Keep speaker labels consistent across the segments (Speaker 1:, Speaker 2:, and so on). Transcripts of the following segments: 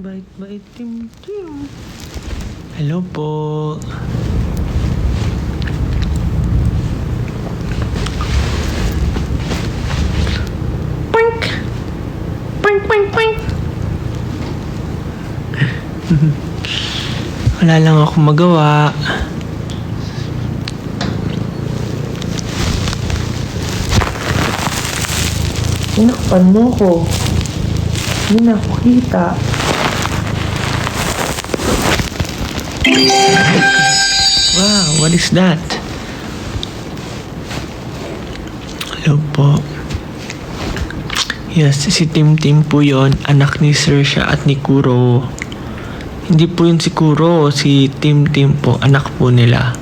Speaker 1: Bait-bait, Tim. Hello po. Poink! Poink, poink, poink! Wala lang ako magawa. Tinakpan mo ko. Hindi na ako kita. Wow, what is that? Hello po. Yes, si Tim po yon, anak ni Sir siya at ni Kuro. Hindi po yun si Kuro, si Tim po, anak po nila.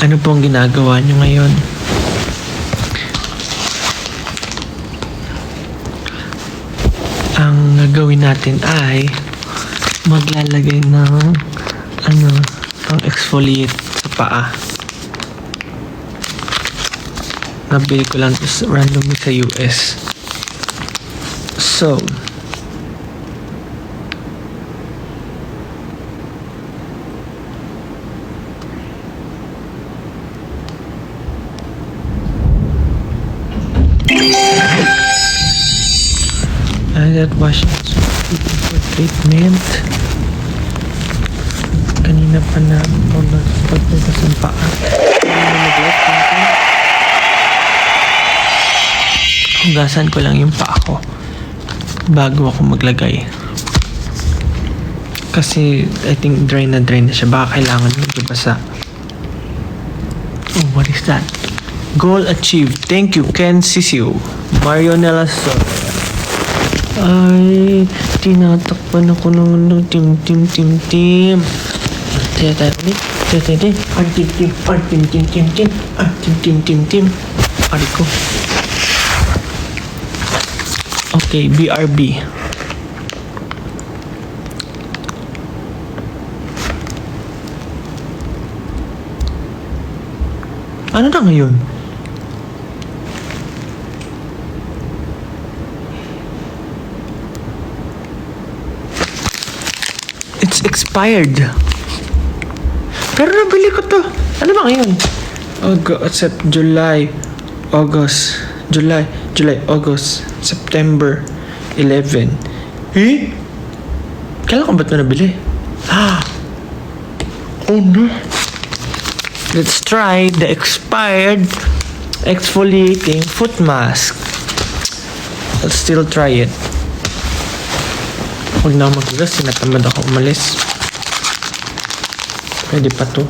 Speaker 1: Ano pong ginagawa nyo ngayon? Ang gagawin natin ay maglalagay ng pang exfoliate sa paa. Nabili ko lang randomly sa US. So, that washing for treatment. Kanina pa na ako nagpagpugas ng paa. Hugasan ko lang yung paa ko bago ako maglagay. Kasi I think dry na siya. Baka kailangan magbasa. Oh, what is that? Goal achieved. Thank you, Ken Sisiu. Marionella Soto. Ay, tinatakpan ako ng Tim. Taya tayo ulit. Taya. Tim. Ari ko. Okay, BRB. Ano na ngayon? It's expired. Pero nabili ko to. Ano ba ngayon? July, August, September 11. Eh? Kailan ko ba ito nabili? Oh no. Let's try the expired exfoliating foot mask. Let's still try it. Huwag na maghugas, sinatamad ako umalis. Pwede pa to.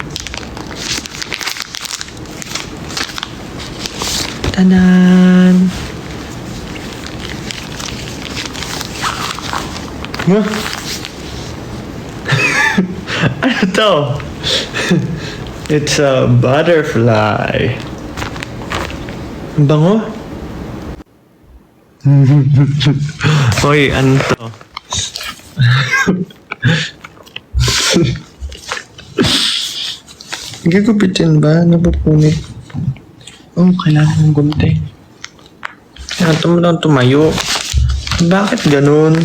Speaker 1: Tanan! Huh? Ano to? It's a butterfly. Ang bango? Hoy, ano to? Gigupitin ba? Napupunit. Oh, kailangan ng gunting. Kailangan tumayo. Bakit ganun?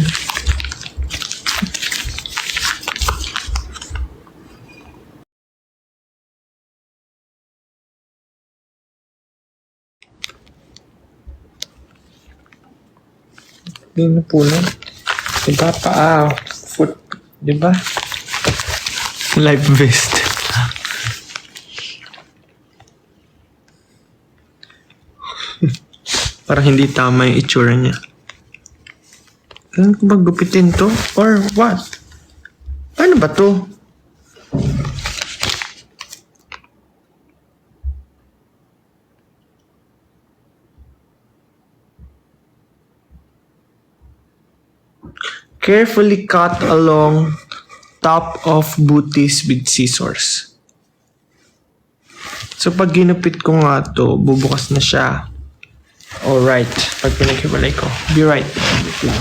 Speaker 1: Hindi na po na. Diba paa? Foot. Diba? Life vest. Parang hindi tama yung itsura niya. Kailan ko ba gupitin to? Or what? Paano ba to? Carefully cut along top of booties with scissors. So pag ginupit ko nga to, bubukas na siya. Alright, pag pinaghiwalay ko. Be right. Wait lang.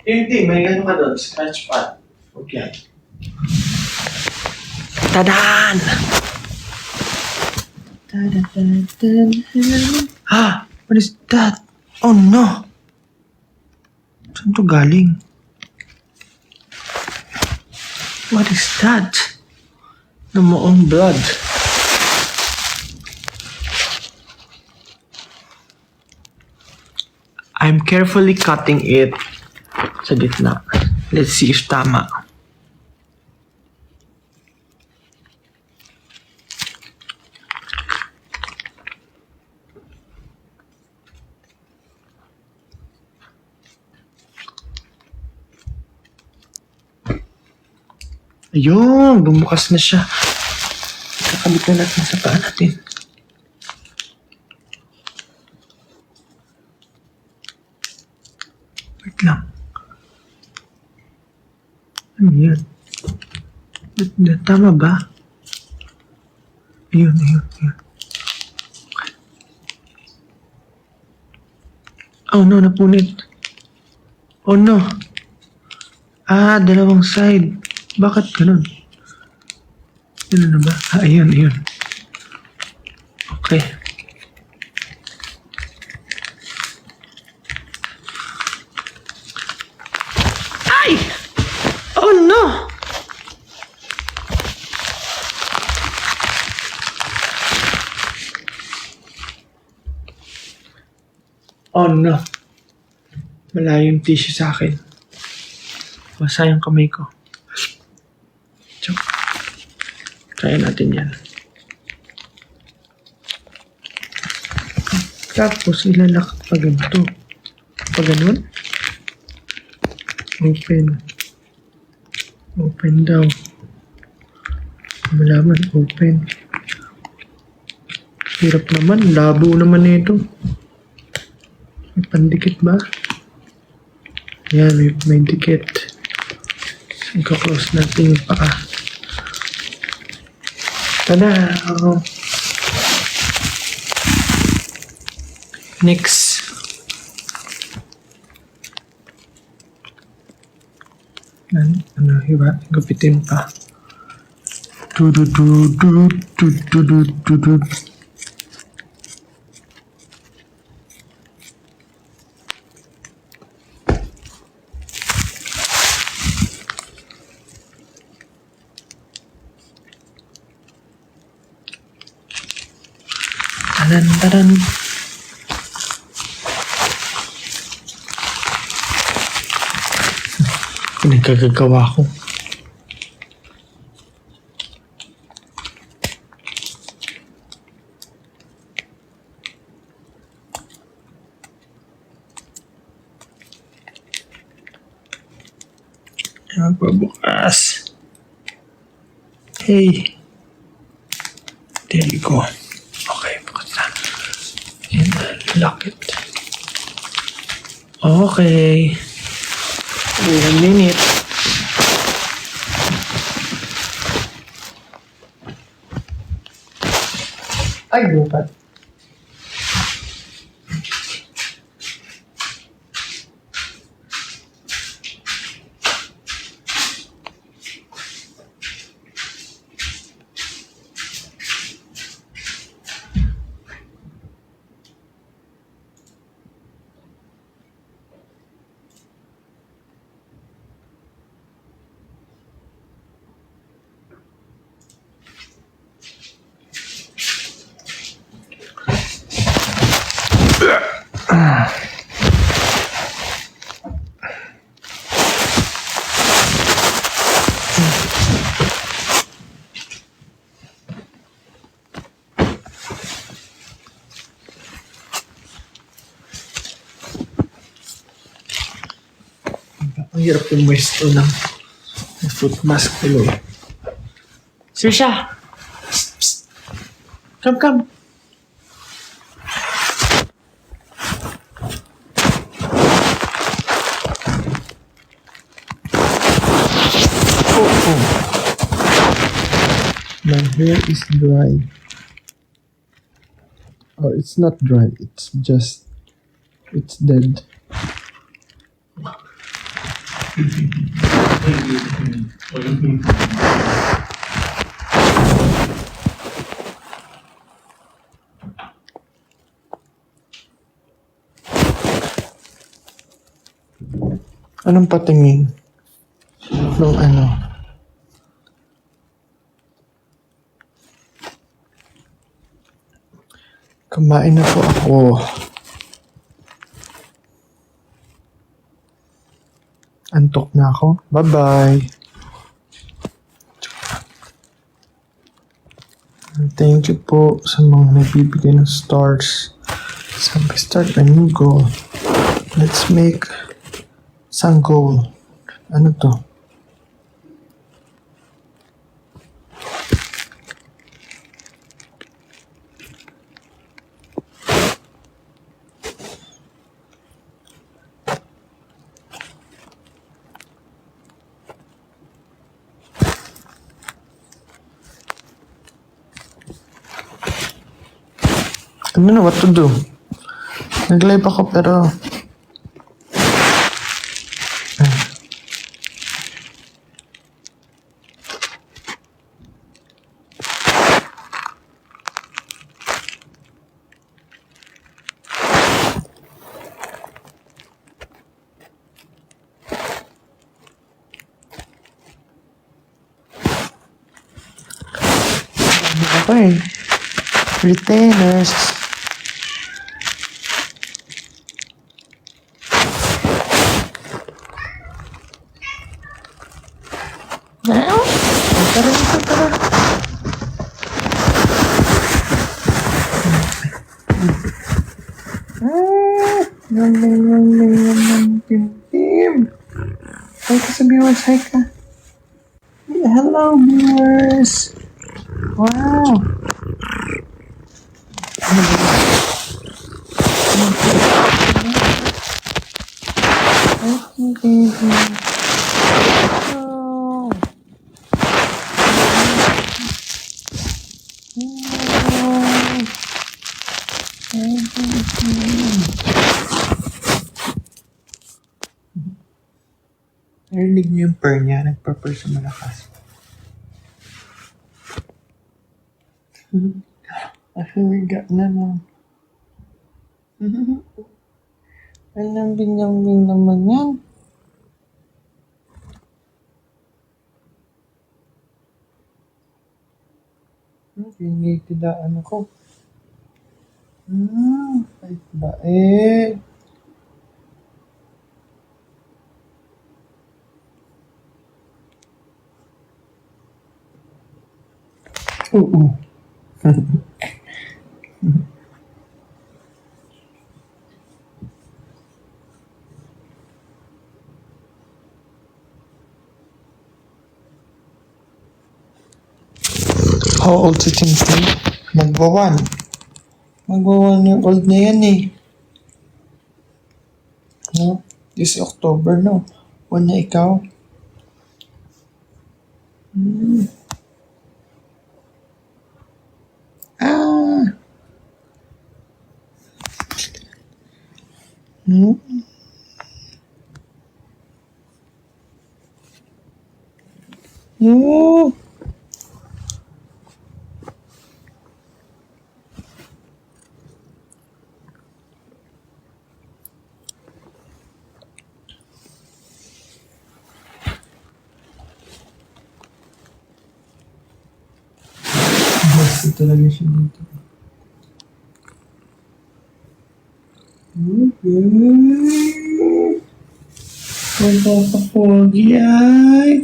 Speaker 1: Hindi, may ano ka doon, scratch pad. Okay. Tadan! Ah! What is that? Oh no! Saan to galing? What is that? Namoong blood. I'm carefully cutting it sa gitna. Let's see if tama. Ayun, bumukas na siya. Kakabit na natin sa paa natin. Wait lang. Ano yan? Tama ba? Ayun. Oh no, napunit. Oh no. Ah, dalawang side. Bakit ganun? Ano na ba? Ah, ayun. Okay. Ay! Oh no! Oh no. Malayo yung tissue sa akin. Basa yung kamay ko. Try natin yan. Tapos ilalak pa ganito. Pa ganun. Open daw. Malaman, open. Hirap naman. Labo naman nito. May pandikit ba? Yan, may dikit. Ika-close natin yung paa. Tada! Next. Ano, iba? Gapitin pa. Tadan. Pinagkagagawa ko. Magpabukas. Hey. There you go. Okay, bukas na. And lock it. Okay. Wait a minute. Ay, bukat. Ang hirap yung moist ng foot mask tuloy. Sirsha! Psst. Come. Oh. My hair is dry. Oh, it's not dry. It's dead. Anong patingin? Nung ano? Kumain na po ako. Antok na ako. Bye-bye. Thank you po sa mga nagbibigay ng stars. Sabi, start a new goal. Let's make isang goal. Ano to? I don't know what to do. Nag-live ako pero... Ako eh. Retainers. Tara, tara. Tim. Hi ka sa viewers, hi ka. Hello, viewers. Wow. Narinig niyo yung purr niya, nagpa-purr sa malakas. Humiga na lang. Anong binyang-bing naman yan? Pinitidaan ako. Ay ba eh. Oo. How old si Tintin? Magwa 1 year old na yan eh. No? This October, no? 1 na ikaw. Ah! Basta talaga siya dito. Nagpapapogi ay.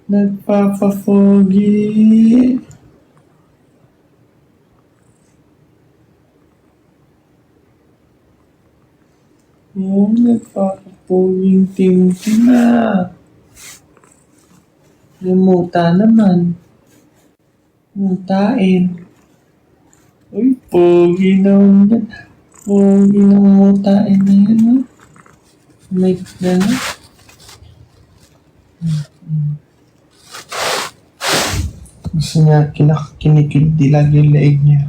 Speaker 1: Nagpapapogi. Nagpapapoging Tintin na. Limuta naman. Mutain. Uy, pogi naman yan. Pogi ng mutain na yan, ha? Like gano'n. Gusto niya, kinikindi lang yung leeg niya.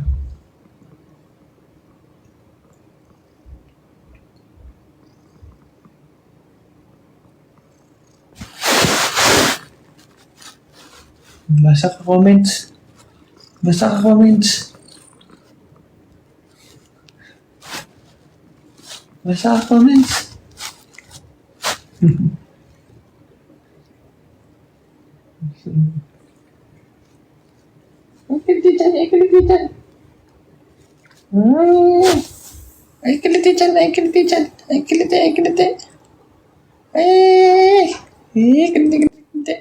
Speaker 1: Basa ka comments. Basa ka comments. Basa ka comments. Ay, kiliti dyan, ay, kiliti dyan. Ay, kiliti dyan, ay, kiliti dyan. Ay, kiliti, ay, kiliti. Ay, kiliti, kiliti, kiliti.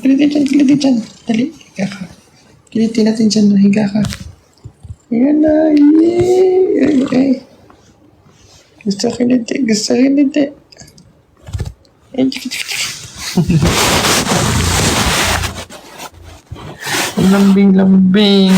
Speaker 1: Kiliti dyan, kiliti dyan. Dali, higa ka. Kiliti natin dyan, higa ka. Ayan na, ay, ay. Gusto kiliti, gusto kiliti. Ay, chiki. Lambing-lambing.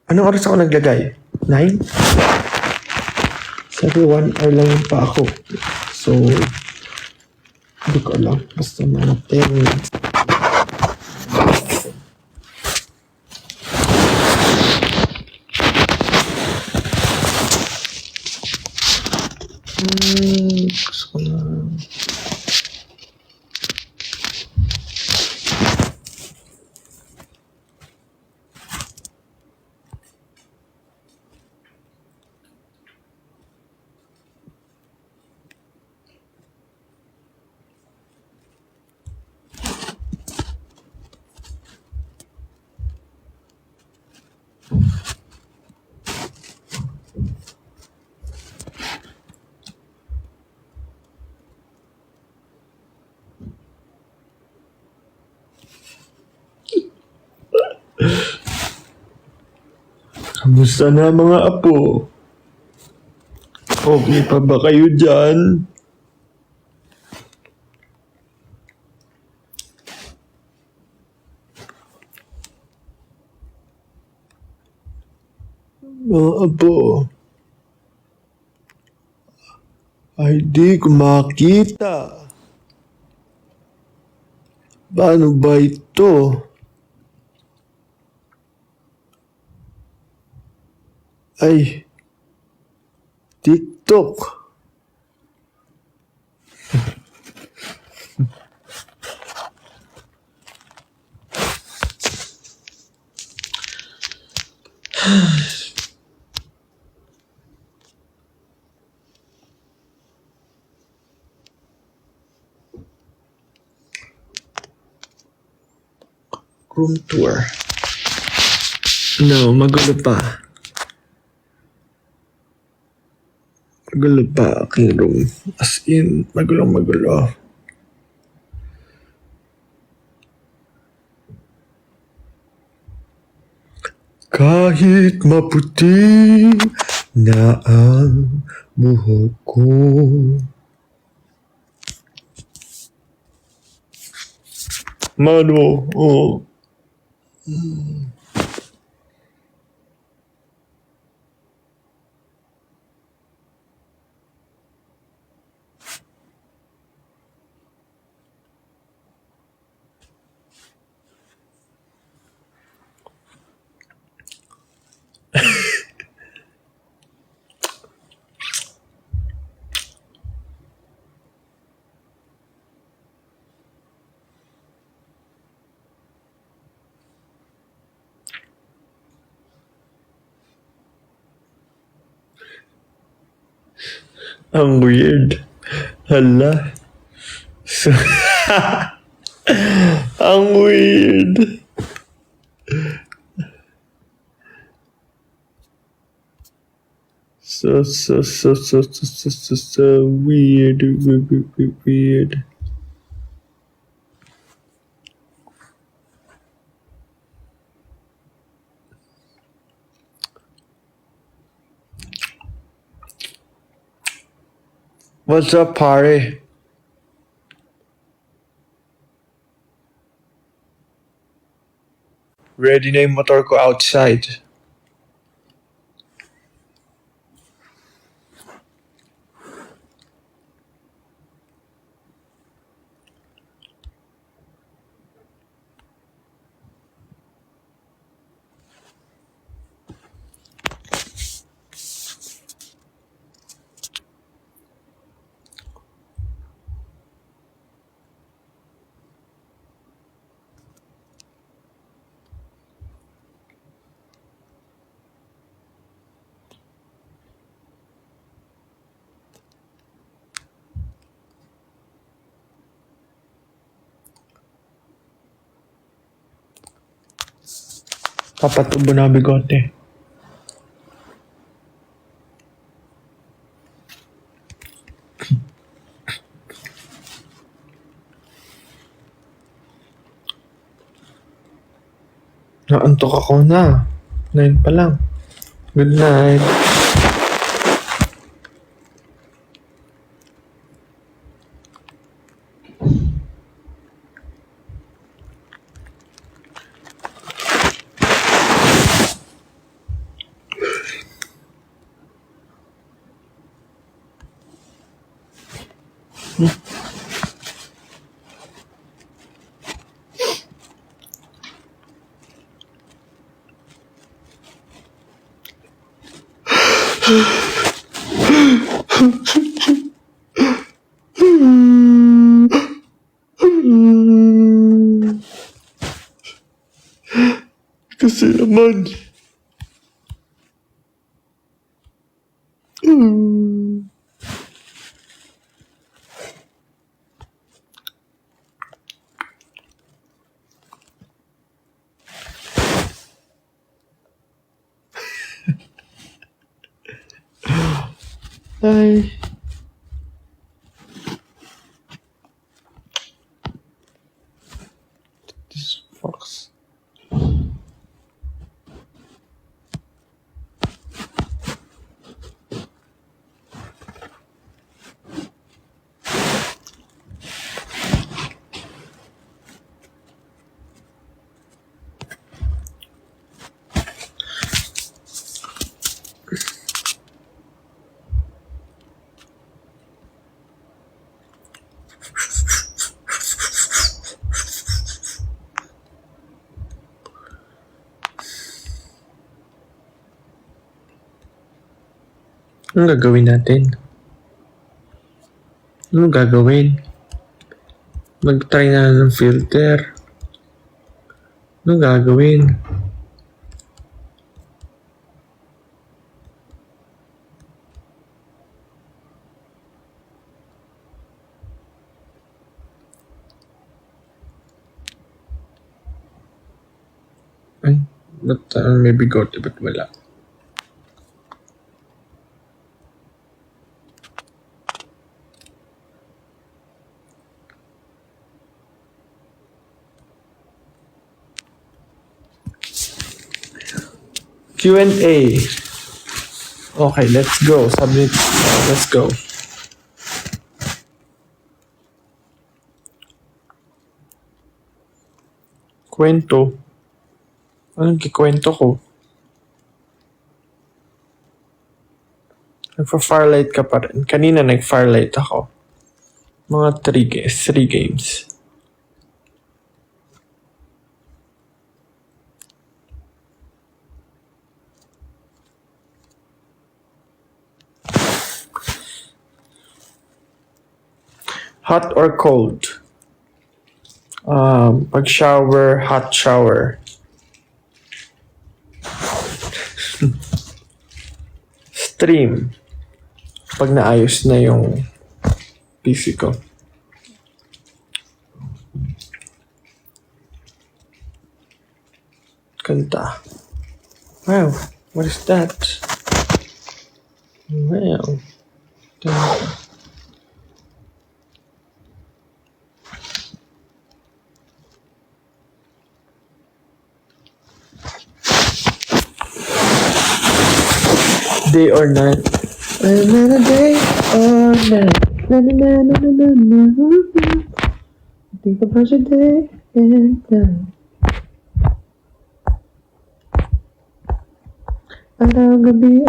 Speaker 1: Anong oras ako naglagay? 9? Sabi 1 hour lang yung pa ako. So, hindi ko alam. Basta mga 10 minutes. Gusto ko na. Kamusta na mga apo? Okay pa ba kayo dyan? Mga apo. Ay di ko makita. Paano ba ito? Ay, TikTok. Room tour. No, magulo pa. Magulo pa aking room. As in, magulo. Kahit maputi na ang buhok ko. Mano, oh. Ang weird. Hala. So, ang weird. So weird. Weird. What's up, pare? Ready na yung motor ko outside. Papatubo na bigote. Naantok ako na. 9 pa lang. Good night. Kasi naman. Ay. This fox. Anong gagawin natin? Anong gagawin? Mag-try na ng filter. Anong gagawin? Ay, ba't may bigote? Ba't wala? Q&A. Okay, let's go. Submit. Let's go. Kwento. Anong kikwento ko? Nagpa-firelight ka pa rin. Kanina nag-firelight ako. Mga 3 games. Hot or cold? Pag shower, hot shower. Stream. Pag naayos na yung PC ko. Kanta. Wow, what is that? Wow. Day or night. Another day or night. Na na na na na na na. Think about your day and night. Araw-gabi.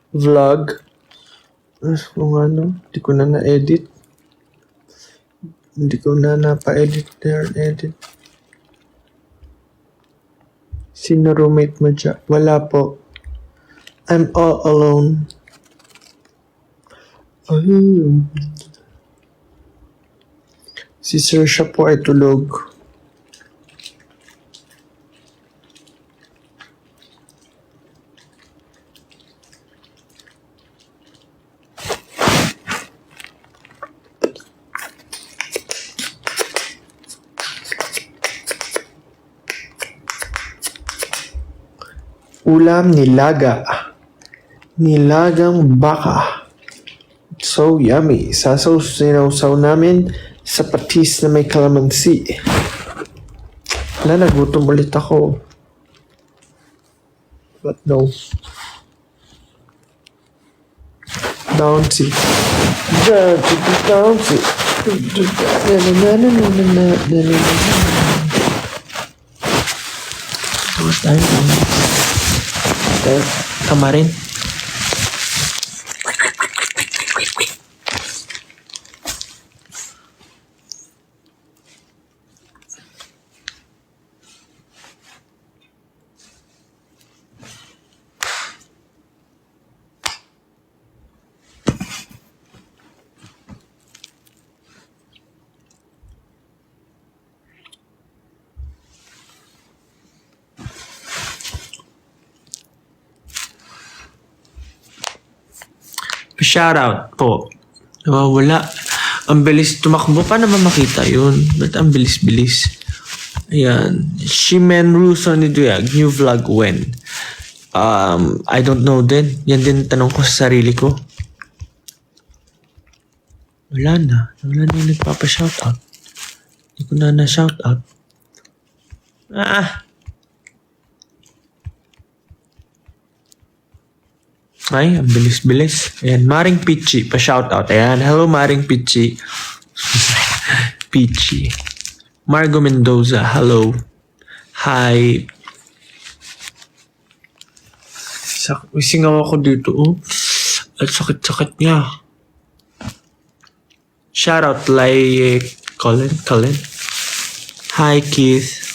Speaker 1: Vlog. Kung ano, di ko na na-edit. Hindi ko na napa-edit edit. Sino roommate mo dyan? Wala po. I'm all alone. Si Sir siya po ay tulog. Ulam nilaga. Nilagang baka. So yummy. Sinawsaw namin sa patis na may kalamansi. Wala, nagutom ulit ako. But no. Bouncy. Bouncy. What time? Kamarin. Shoutout po. Wala. Ang bilis tumakbo. Paano naman makita yun? Ba't ang bilis-bilis? Ayan. Shimenru Soniduyag. New vlog when? I don't know din. Yan din tanong ko sa sarili ko. Wala na yung nagpapa-shoutout. Hindi ko na shoutout. Ay, ang bilis-bilis. Ayan, Maring Pichi, pa-shoutout. Ayan, hello Maring Pichi. Pichi. Margo Mendoza, hello. Hi. Singaw ako dito, oh. At sakit-sakit niya. Shoutout, Colin. Hi, Keith.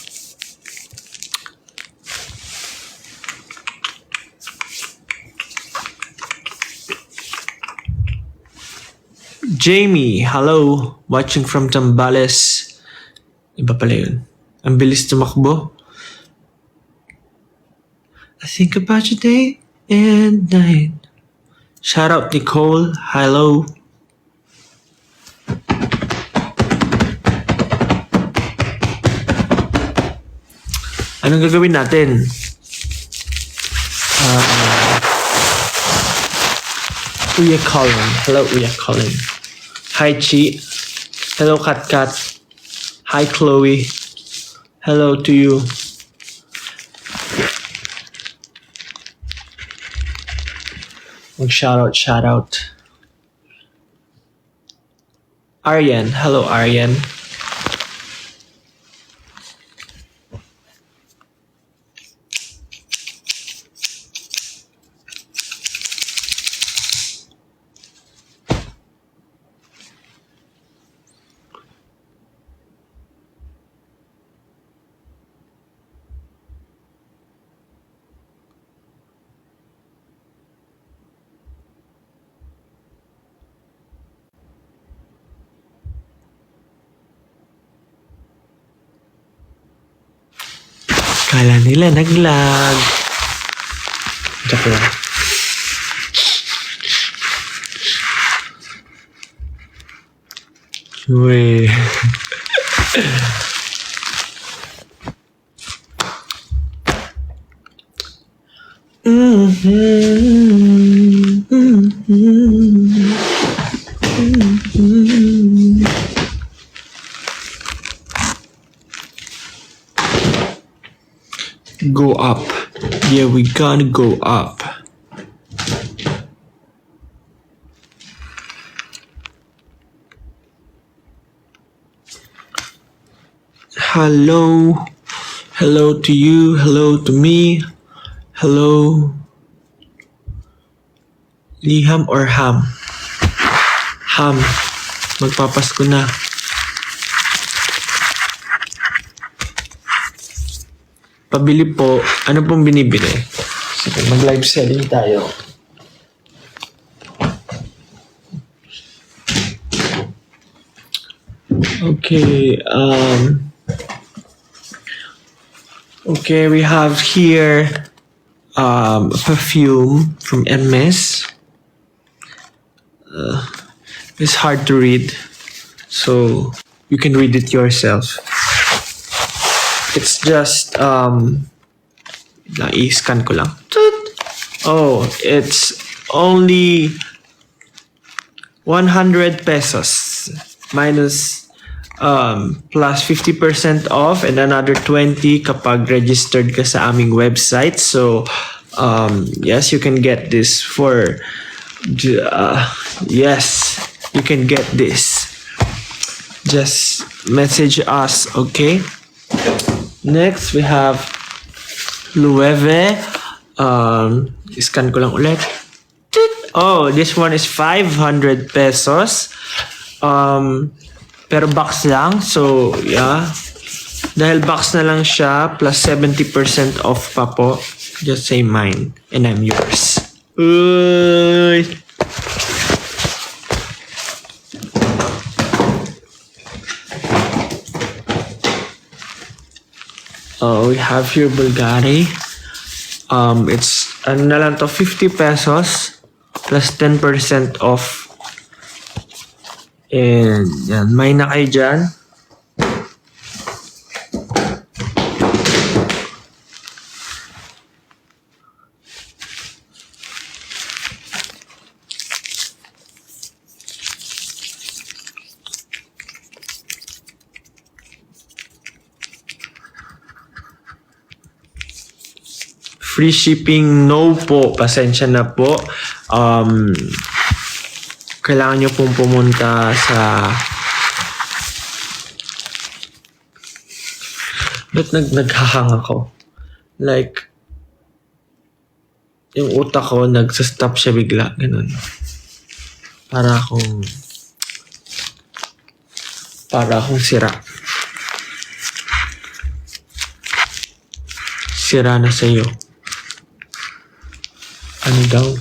Speaker 1: Jamie, hello. Watching from Zambales. Iba pala yun. Ang bilis tumakbo. I think about your day and night. Shout out Nicole. Hello. Anong gagawin natin? Uya Colin. Hello, Uya Colin. Hi, Chi. Hello, Kat. Hi, Chloe. Hello to you. Shout out. Aryan. Hello, Aryan. Kala nila naglag. Joke lang. Uy.
Speaker 2: go up. Yeah, we gonna go up. Hello. Hello to you. Hello to me. Hello. Liham or ham? Ham. Magpapasko na. Pabili po. Ano pong binibili? Sige, mag-live selling tayo. Okay, okay, we have here perfume from Hermes. It's hard to read, so you can read it yourself. It's just i-scan ko lang. Oh, it's only 100 pesos minus plus 50% off and another 20 kapag registered ka sa aming website. So yes, you can get this for yes, you can get this. Just message us, okay? Next, we have Loewe. Scan ko lang ulit. Oh, this one is 500 pesos. Pero box lang. So, yeah. Dahil box na lang siya, plus 70% off pa po. Just say mine. And I'm yours. Uy! We have here Bulgari. It's ano na lang to, 50 pesos plus 10% off. And yan, may na kayo dyan. Free shipping, no po. Pasensya na po. Kailangan nyo pong pumunta sa... Ba't naghahang ako? Like, yung utak ko, nagsastop siya bigla. Ganun. Para akong sira. Sira na sa'yo. Ano daw?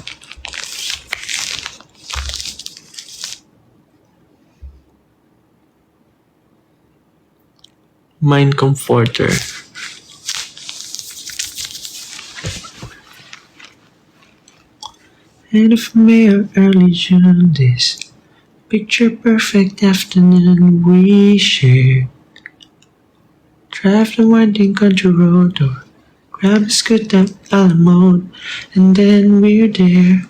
Speaker 2: Mind comforter. End of May or early June, this picture perfect afternoon we shared. Drive the winding country road or grab a scooter Alamo, and then we're there.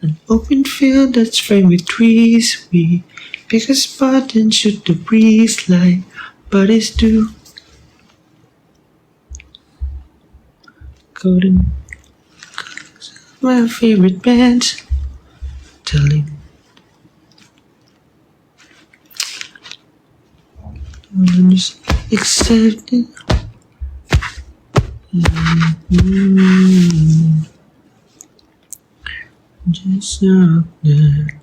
Speaker 2: An open field that's framed with trees. We pick a spot and shoot the breeze like buddies do. Golden, my favorite bands. Telling. I'm just accepting. Just up there.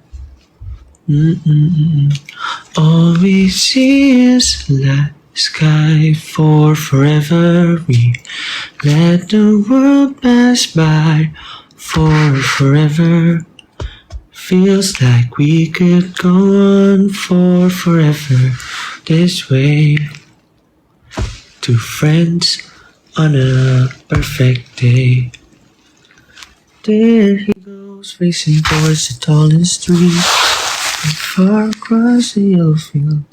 Speaker 2: All we see is light sky for forever. We let the world pass by for forever. Feels like we could go on for forever this way. Two friends on a perfect day. There he goes, racing towards the tallest tree, and far across the yellow field.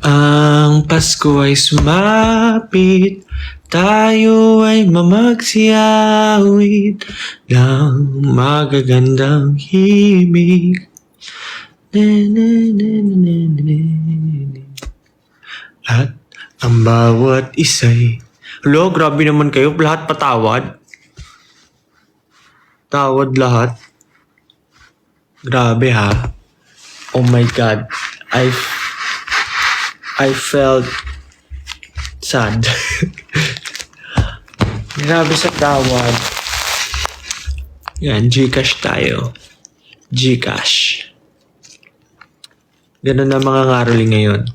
Speaker 2: Ang Pasko ay sumapit, tayo ay mamagsiawit ng magagandang himig. Na, na, na, na, na, na, na. At ang bawat isa'y... Hello, grabe naman kayo. Lahat patawad. Tawad lahat. Grabe ha. Oh my God. I felt sad. Grabe sa tawad. Yan, Gcash tayo. Gcash. Ganun na mga ngaroli ngayon.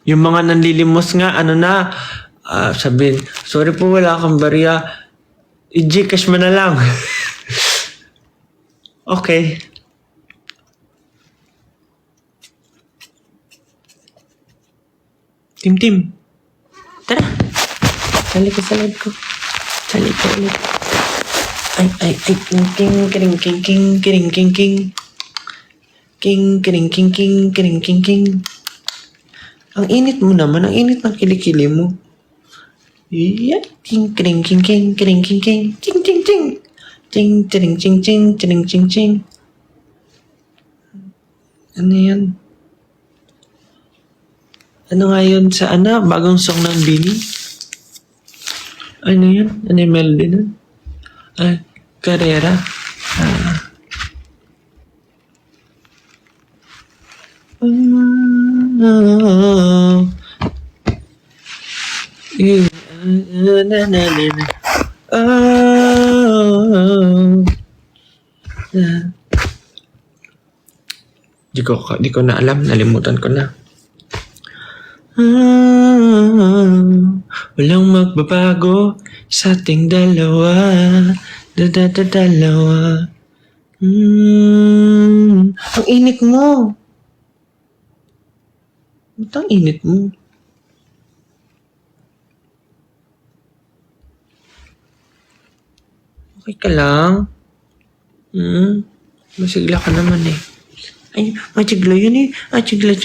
Speaker 2: Yung mga nanlilimos nga, ano na, sabihin, sorry po, wala kang barya. I-Gcash mo na lang. Okay. Tim. Tara. Sali ko sa loob ko. Sali ko ulit. Ay. King. Ang init mo naman. Ang init ng kilikili mo. Yeah. King. Ting. Ano yan? Ano nga yun sa bagong song ng Bini? Ano yun? Ano yung melody nun? Carrera. Di ko na alam. Nalimutan ko na. Walang magbabago sa ating dalawa. Dalawa. Ang init mo. Ba't ang init mo? Okay ka lang? Masigla ka naman eh. Ay, machigla yun eh. Chigla.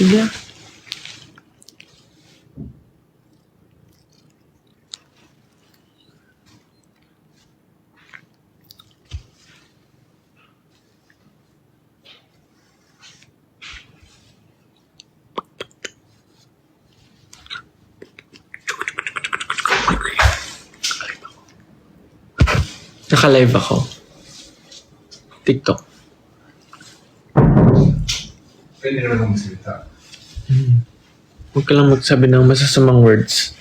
Speaker 2: Naka-live ako. TikTok.
Speaker 3: Pwede naman akong magsalita.
Speaker 2: Huwag ka lang magsabi ng masasamang words.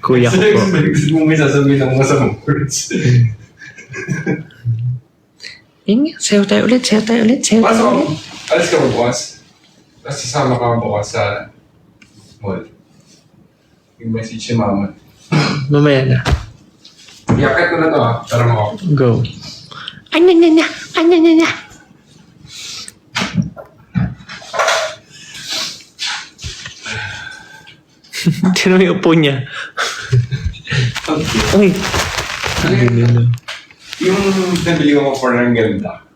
Speaker 2: Kuya ko po.
Speaker 3: Gusto mo may sasabihin ng masamang words.
Speaker 2: Sayo tayo ulit.
Speaker 3: Pasok, alis ka ba bukas? Tapos sasama ka bukas sa mall. Yung message si mama.
Speaker 2: Mamaya na.
Speaker 3: Iakit ko na to para makapag.
Speaker 2: Go.
Speaker 4: Ano na.
Speaker 2: Sino yung upo niya? Uy.
Speaker 3: Yung nabili ko for ang ganda.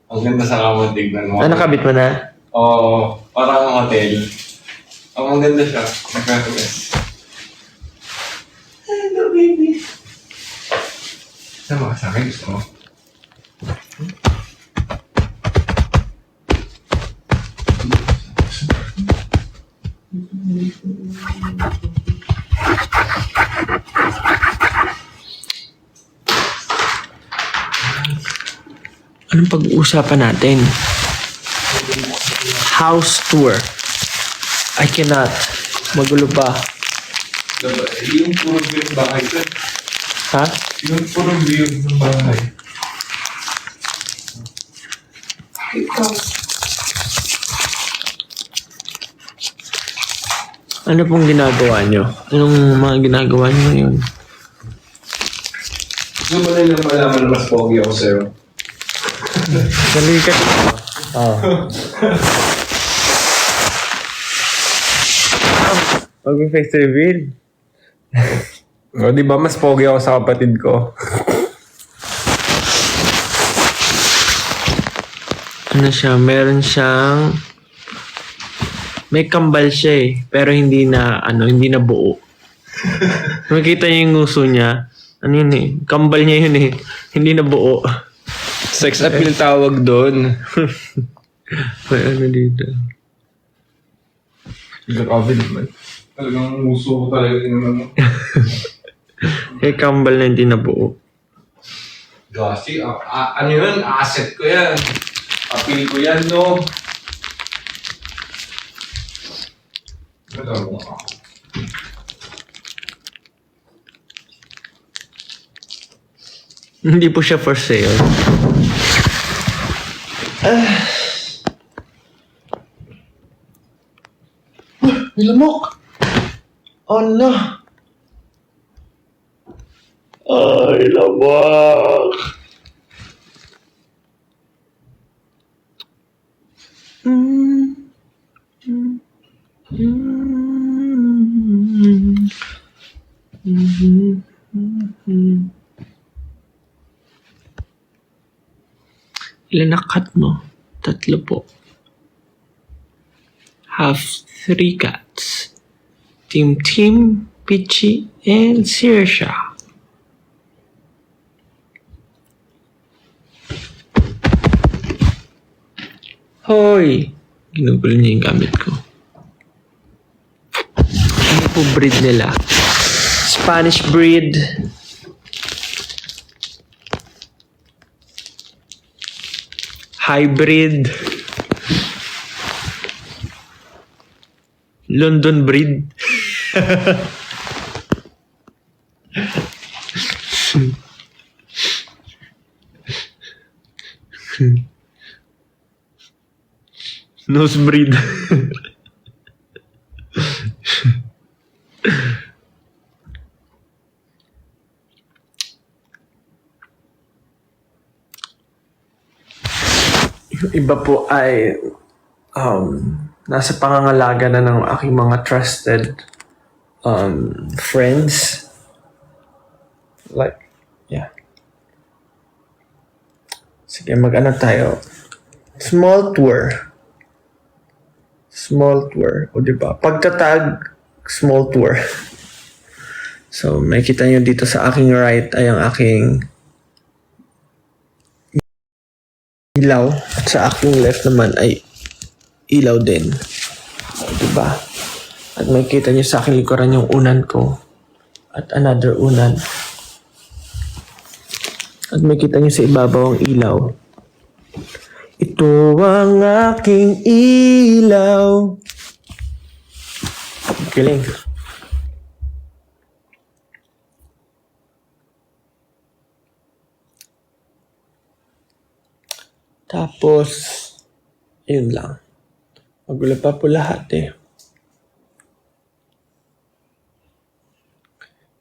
Speaker 3: Ang ganda sa kamon tignan mo.
Speaker 2: Nakabit mo na?
Speaker 3: Oo, parang hotel. Ang ganda siya. Nagkakalas. Hello, baby. Sama ka sa akin, gusto mo?
Speaker 2: Anong pag-uusapan natin? House tour. I cannot. Magulo pa.
Speaker 3: Yung puro view ng bahay ko.
Speaker 2: Ha?
Speaker 3: Yung puro view ng bahay.
Speaker 2: Ano pong ginagawa nyo? Anong mga ginagawa nyo ngayon?
Speaker 3: Gusto mo na lang malaman na mas pogi ako sa'yo.
Speaker 2: Dali ka. Oo. Mag-face reveal.
Speaker 3: O, di ba mas pogi ako sa kapatid ko?
Speaker 2: Ano siya? Meron siyang... May kambal siya eh. Pero hindi na buo. Makita niyo yung nguso niya. Ano yun eh? Kambal niya yun eh. Hindi na buo.
Speaker 3: Sex appeal tawag doon.
Speaker 2: May ano dito.
Speaker 3: Grabe naman. Talagang muso ko talaga yun naman mo.
Speaker 2: Eh, kambal na hindi na buo.
Speaker 3: Gossy, ano yun? Asset ko yan. Appeal ko yan, no? Alam mo ako.
Speaker 2: Hindi po siya for sale.
Speaker 1: May lamok!
Speaker 2: Oh no! Ay, labak! Ilan na cut mo? 3 po. Have 3 cats. Team Tim, Peachy, and Sirsha. Hoy! Ginugulo niya yung gamit ko. Ano po breed nila? Spanish breed. Hybrid. London breed. Nose breed. Yung iba po ay nasa pangangalaga na ng aking mga trusted friends. Like, yeah. Sige, mag-ano tayo. Small tour. Small tour. O diba? Pagkatag, small tour. So, makikita nyo dito sa aking right ay ang aking ilaw. At sa aking left naman ay ilaw din. O, diba? At makikita nyo sa aking likuran yung unan ko. At another unan. At makikita nyo sa ibabaw ang ilaw. Ito ang aking ilaw. Galing. Tapos, yun lang. Magulo pa po lahat eh.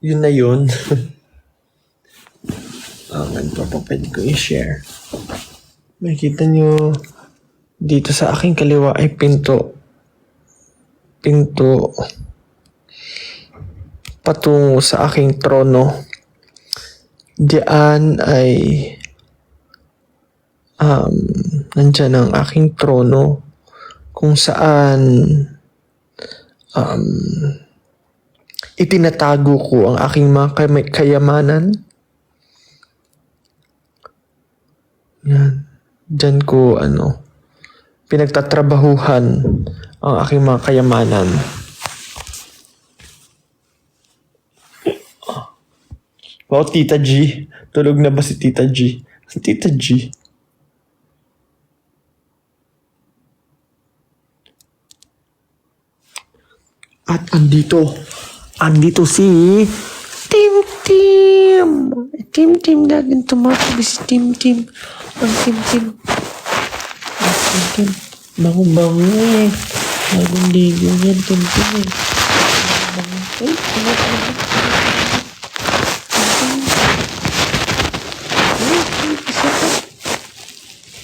Speaker 2: Yun na yun. Ganito pa pwede ko i-share. Makikita nyo dito sa aking kaliwa ay pinto. Pinto patungo sa aking trono. Diyan ay nandyan ang aking trono kung saan itinatago ko ang aking mga kayamanan. Yan. Diyan ko pinagtatrabahuhan ang aking mga kayamanan. Wow, Tita G. Tulog na ba si Tita G? Tita G. At andito si Tim Tim. Tim laging tumatabi si Tim Tim. Ang Tim Tim. Ang Tim Tim. Bango-bango eh. Bagong ligo yan, Tim Tim eh. Bango.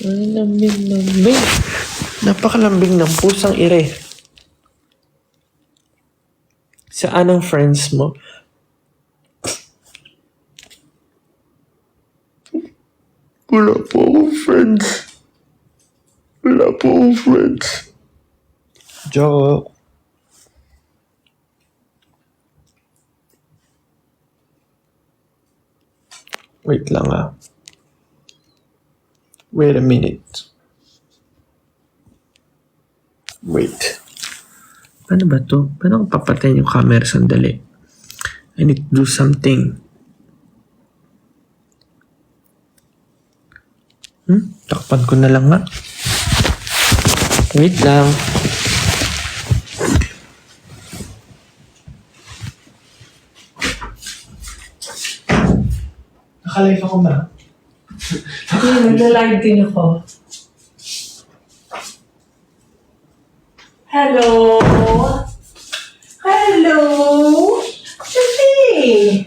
Speaker 2: Ay, ay, lambing. Napakalambing ng pusang ire. Saan ang friends mo? Wala po akong friends. Joke. Wait lang ah. Wait a minute. Wait. Paano ba to? Paano ko papatayin yung camera? Sandali. I need to do something. Takpan ko na lang nga. Wait lang. Nakalive ako ba?
Speaker 4: Nagla-live din ako. Hello? Hello? Sisi!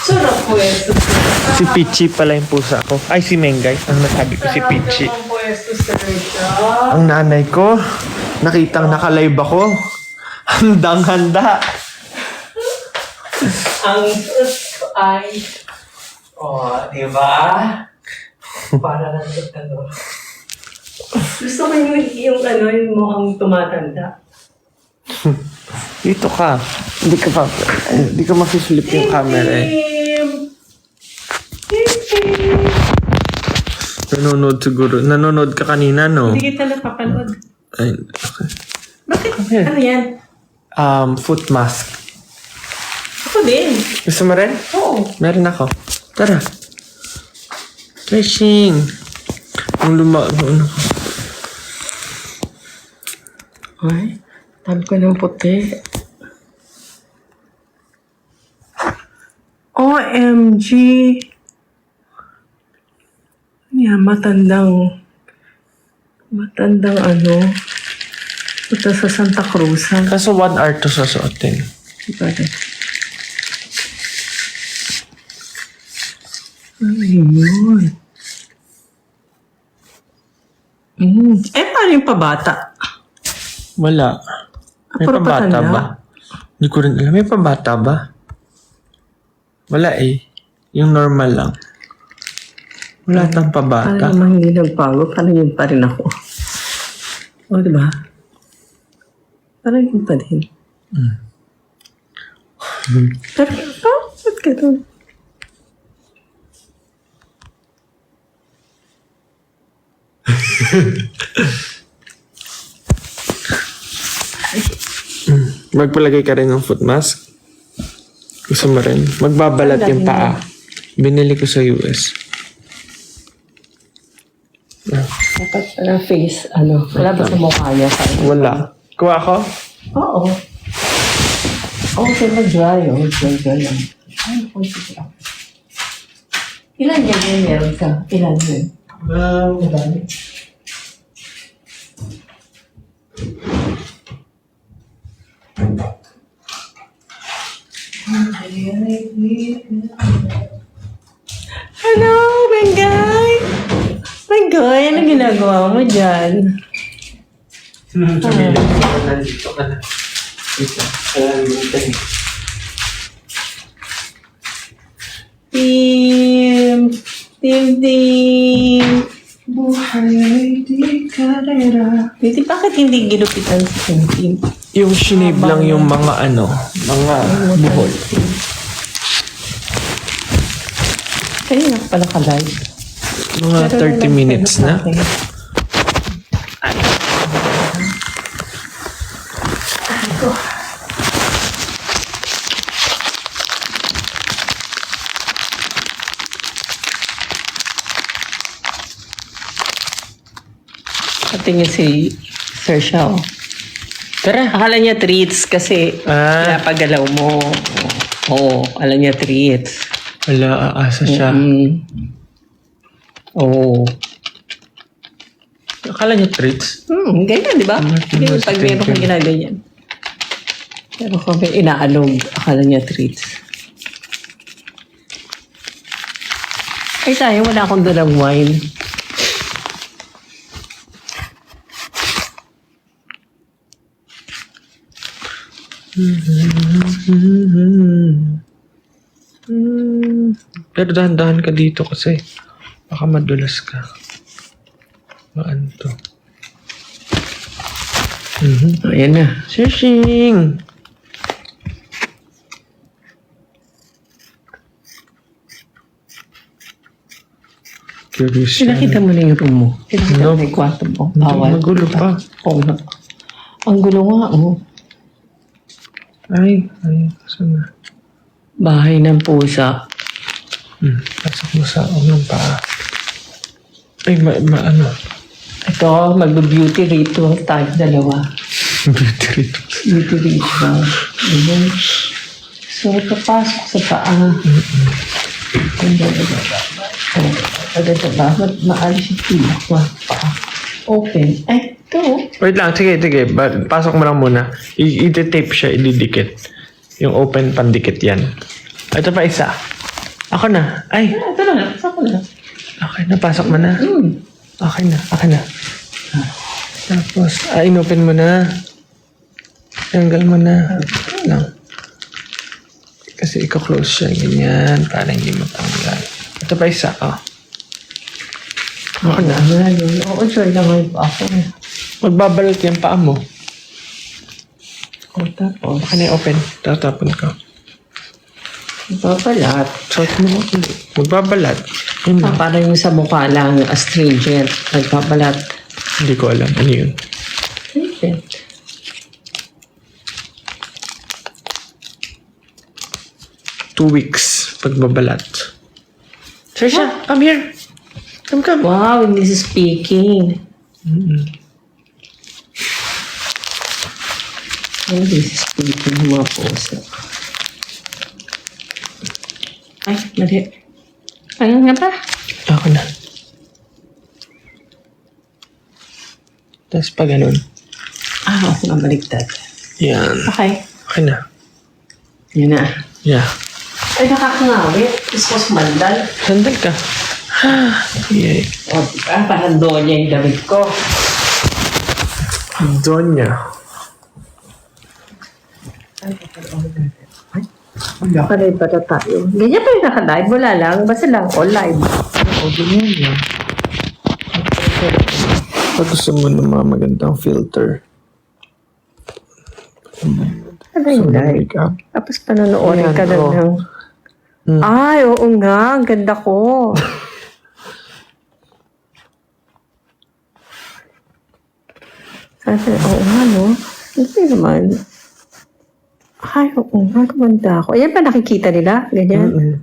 Speaker 4: Sarap pwesto sir.
Speaker 2: Si Pichi pala yung pusa ko. Ay, si Mengay. Ang nasabi ko si Pichi.
Speaker 4: Sarap naman pwesto sir.
Speaker 2: Ang nanay ko, nakitang nakalive ako. Handang-handa.
Speaker 4: Ang sus ay... Oh, di ba? Para lang sa ano. Gusto ko yung ano, yung mukhang tumatanda.
Speaker 2: Dito ka. Hindi ka masislip yung camera eh. Nanonood siguro. Nanonood ka kanina, no?
Speaker 4: Hindi kita napapanood.
Speaker 2: Ay, okay.
Speaker 4: Bakit?
Speaker 2: Okay.
Speaker 4: Ano yan?
Speaker 2: Foot mask.
Speaker 4: Ako din.
Speaker 2: Gusto mo rin?
Speaker 4: Oo.
Speaker 2: Meron ako. Tara. Tracing. Ang ano.
Speaker 4: Ay, tabi ko ng puti. OMG! Yan, matandang ano, punta sa Santa Cruz.
Speaker 2: Kaso 1 hour to susuotin.
Speaker 4: Bakit? Ano yun? Eh, paano yung pabata?
Speaker 2: Wala. May
Speaker 4: Puro
Speaker 2: pabata
Speaker 4: patanda.
Speaker 2: ba? Hindi ko rin alam. May pabata ba? Wala eh. Yung normal lang. Wala tang
Speaker 4: Parang
Speaker 2: pabata.
Speaker 4: naman hindi nagbago. Parang yun pa rin ako. O, diba? Parang yun pa din. Pero, ba't ganun?
Speaker 2: Magpalagay ka rin ng foot mask. Gusto mo rin? Magbabalat yung paa. Binili ko sa US.
Speaker 4: Dapat parang face, ano, wala ba sa mukha niya?
Speaker 2: Wala. Kuha ako?
Speaker 4: Oo. Oo, siya mag-dry. Oo, dry lang. Ay, sige lang. Ilan yan meron ka? Ilan yun?
Speaker 2: Madami.
Speaker 4: Hello, Bengay! Bengay, ano ginagawa mo dyan?
Speaker 2: Nandito ka na. Wait lang.
Speaker 4: Team!
Speaker 2: Buhay ay di karera.
Speaker 4: Hindi, bakit hindi ginupitan si Team?
Speaker 2: Yung shinave lang yung mga mga buhol.
Speaker 4: Kaya nga pala ka-live.
Speaker 2: Mga 30 minutes na.
Speaker 4: Patingin si Sir Shao.
Speaker 2: Tara.
Speaker 4: Akala niya treats kasi pinapagalaw mo. Oo, akala niya treats.
Speaker 2: Wala, aasa siya.
Speaker 4: Oo.
Speaker 2: Akala niya treats.
Speaker 4: Ganyan, di ba? Ganyan, pag meron kang ginaganyan. Pero kung may inaalog, akala niya treats. Ay tayo, wala akong dalang wine.
Speaker 2: Pero dahan-dahan ka dito kasi baka madulas ka. Maan to?
Speaker 4: Ayan na.
Speaker 2: Sishing! Curious siya.
Speaker 4: Pinakita mo na yung room mo. Pinakita mo na yung kwarto mo. Bawal.
Speaker 2: Magulo pa.
Speaker 4: Oo nga. Ang gulo nga, oh.
Speaker 2: Ay, saan na?
Speaker 4: Bahay ng pusa.
Speaker 2: Pasok mo sa unang paa. Ay, ano?
Speaker 4: Ito, magbe-beauty ritual tayo dalawa.
Speaker 2: Beauty ritual.
Speaker 4: Beauty ritual. Ayan. So, papasok sa paa. Maalis yung pilak mo. Paa. Open. Ay, ito.
Speaker 2: Wait lang, sige. Pasok mo lang muna. I-tape siya, ididikit. Yung open pandikit yan. Ito pa isa. Ako na. Ay,
Speaker 4: Ito na, pasok na.
Speaker 2: okay na. Pasok mo na. Okay na. Tapos, inopen mo na. Tanggal mo na. Lang. Kasi i-close siya. Ganyan. Para hindi mo tanggal. Ito pa isa. Oh. Ako na.
Speaker 4: Oo, sure lang ako.
Speaker 2: Magbabalot yung paa mo.
Speaker 4: O, tapos.
Speaker 2: Baka na i-open. Tatapon ko.
Speaker 4: Papalat.
Speaker 2: Short mo na ulit. Magbabalat. Yun lang.
Speaker 4: Para yung sa mukha lang, astringent. Nagpapalat.
Speaker 2: Hindi ko alam. Ano yun?
Speaker 4: Astringent.
Speaker 2: 2 weeks. Pagbabalat. Trisha, come here. Come.
Speaker 4: Wow, this is speaking. Oh, this is speaking mga puso. Ay, mali. Ayun nga pa.
Speaker 2: Ako na. Tapos pa ganun.
Speaker 4: Oo nga, baligtad.
Speaker 2: Yan.
Speaker 4: Okay.
Speaker 2: Okay na.
Speaker 4: Yun na.
Speaker 2: Yeah.
Speaker 4: Ay, nakakangawit. Iskos mandal.
Speaker 2: Sandal ka. Yay.
Speaker 4: O, diba? Parang doon niya yung damit ko.
Speaker 2: Donya.
Speaker 4: Panay pa na tayo. Ganyan pa yung naka-live. Wala lang. Basta lang all live.
Speaker 2: O, ganyan yan. Pag gusto mo ng mga magandang filter.
Speaker 4: Ano yung live?
Speaker 2: Makeup.
Speaker 4: Tapos panonoodin
Speaker 2: Ayan,
Speaker 4: ka lang
Speaker 2: oo.
Speaker 4: ng... Ay, oo nga. Ang ganda ko. Sabi, oo nga, no? Hindi naman. Ay, oo nga. Gumanda ako. Ayan pa nakikita nila? Ganyan?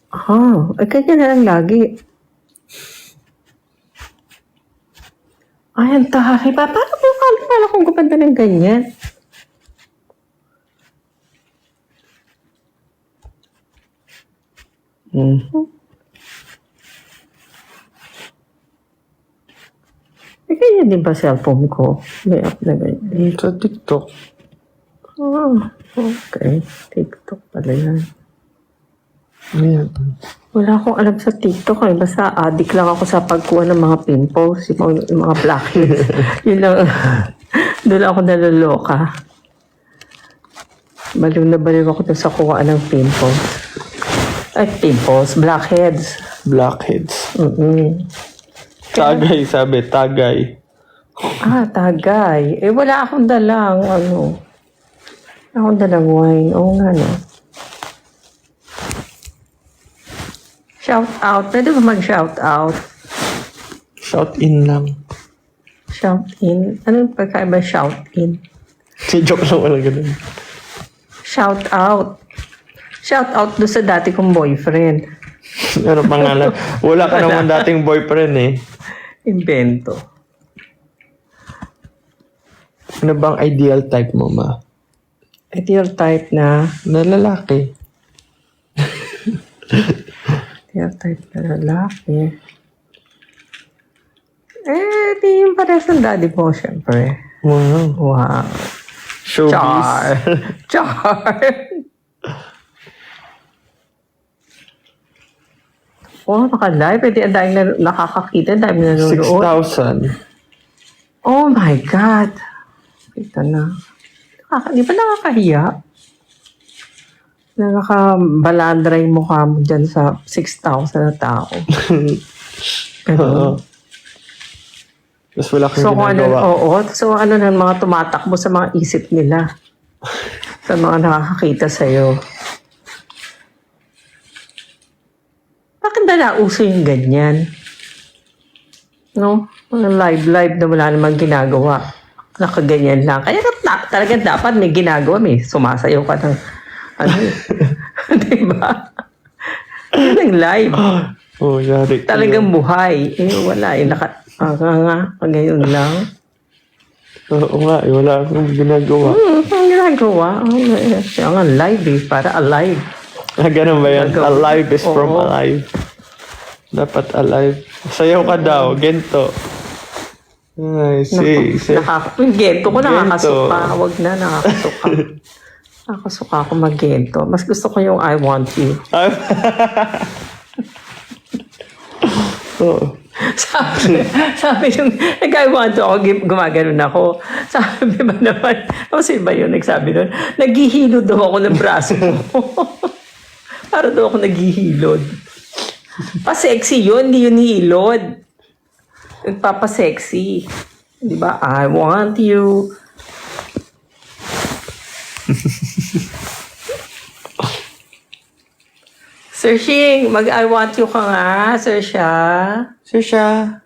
Speaker 4: Ay, ganyan na lang lagi. Ay, ang tahay. Paano kung gumanda ng ganyan? Eh, ganyan din ba cellphone ko? May app na ganyan.
Speaker 2: Sa TikTok.
Speaker 4: Okay. TikTok pala yan.
Speaker 2: Ayan.
Speaker 4: Wala akong alam sa TikTok eh. Basta addict lang ako sa pagkuha ng mga pimples, yung mga blackheads. Yun lang. Doon ako naloloka. Baliw na baliw ako dun sa kuhaan ng pimples. Ay, pimples. Blackheads.
Speaker 2: Blackheads.
Speaker 4: Tagay,
Speaker 2: sabi. Tagay.
Speaker 4: tagay. Eh, wala akong dalang, Wala akong dalang wine. Oo nga, no. Shout out. Pwede ba mag-shout out?
Speaker 2: Shout in lang.
Speaker 4: Shout in? Anong pagkaiba shout in?
Speaker 2: Joke lang, wala ganun.
Speaker 4: Shout out. Shout out doon sa dati kong boyfriend.
Speaker 2: Ano pangalan? Wala ka naman dating boyfriend eh.
Speaker 4: Invento.
Speaker 2: Ano bang ideal type mo, ma?
Speaker 4: Ideal type na.
Speaker 2: Na lalaki.
Speaker 4: Ideal type na lalaki. Di yung parehas ng daddy mo, syempre.
Speaker 2: Wow.
Speaker 4: Wow.
Speaker 2: Showbiz.
Speaker 4: Char. Oh, naka-live. Pwede ang dahil nakakakita, ang dahil nanonood.
Speaker 2: 6,000.
Speaker 4: Oh my God. Kita na. Di ba nakakahiya? Na nakabalandra yung mukha mo dyan sa 6,000 na tao.
Speaker 2: Oo. Tapos wala kang ginagawa.
Speaker 4: So ano ng mga tumatakbo sa mga isip nila. Sa mga nakakakita sa'yo. Bakit ba nauso yung ganyan? No? Mga live na wala namang ginagawa. Nakaganyan lang. Kaya talaga dapat may ginagawa. May sumasayaw ka ng ano. Diba? Yan ang live.
Speaker 2: Oh, yari.
Speaker 4: Talagang buhay. Eh, wala. Eh, ngayon lang.
Speaker 2: Oo nga, wala akong ginagawa.
Speaker 4: Ang ginagawa. Kaya nga live eh. Para alive.
Speaker 2: Ganun ba yan?
Speaker 4: Ginagawa.
Speaker 2: Alive is from
Speaker 4: Oo.
Speaker 2: alive. Dapat alive. Sayaw ka daw, gento. Ay, see.
Speaker 4: Yung gento ko nakakasuka.
Speaker 2: Gento.
Speaker 4: Huwag na, nakakasuka. Nakakasuka ako mag-gento. Mas gusto ko yung I want you.
Speaker 2: Oo.
Speaker 4: sabi yung nag-I want you ako, gumaganon ako. Sabi ba naman, kasi ba yun nagsabi nun? Naghihilod daw ako ng braso ko. Para daw ako naghihilod. Pa-sexy yun, hindi yun hilod. Nagpapa-sexy. Di ba? I want you. Sir Shing, mag-I want you ka nga, Sir Sha.
Speaker 2: Sir siya.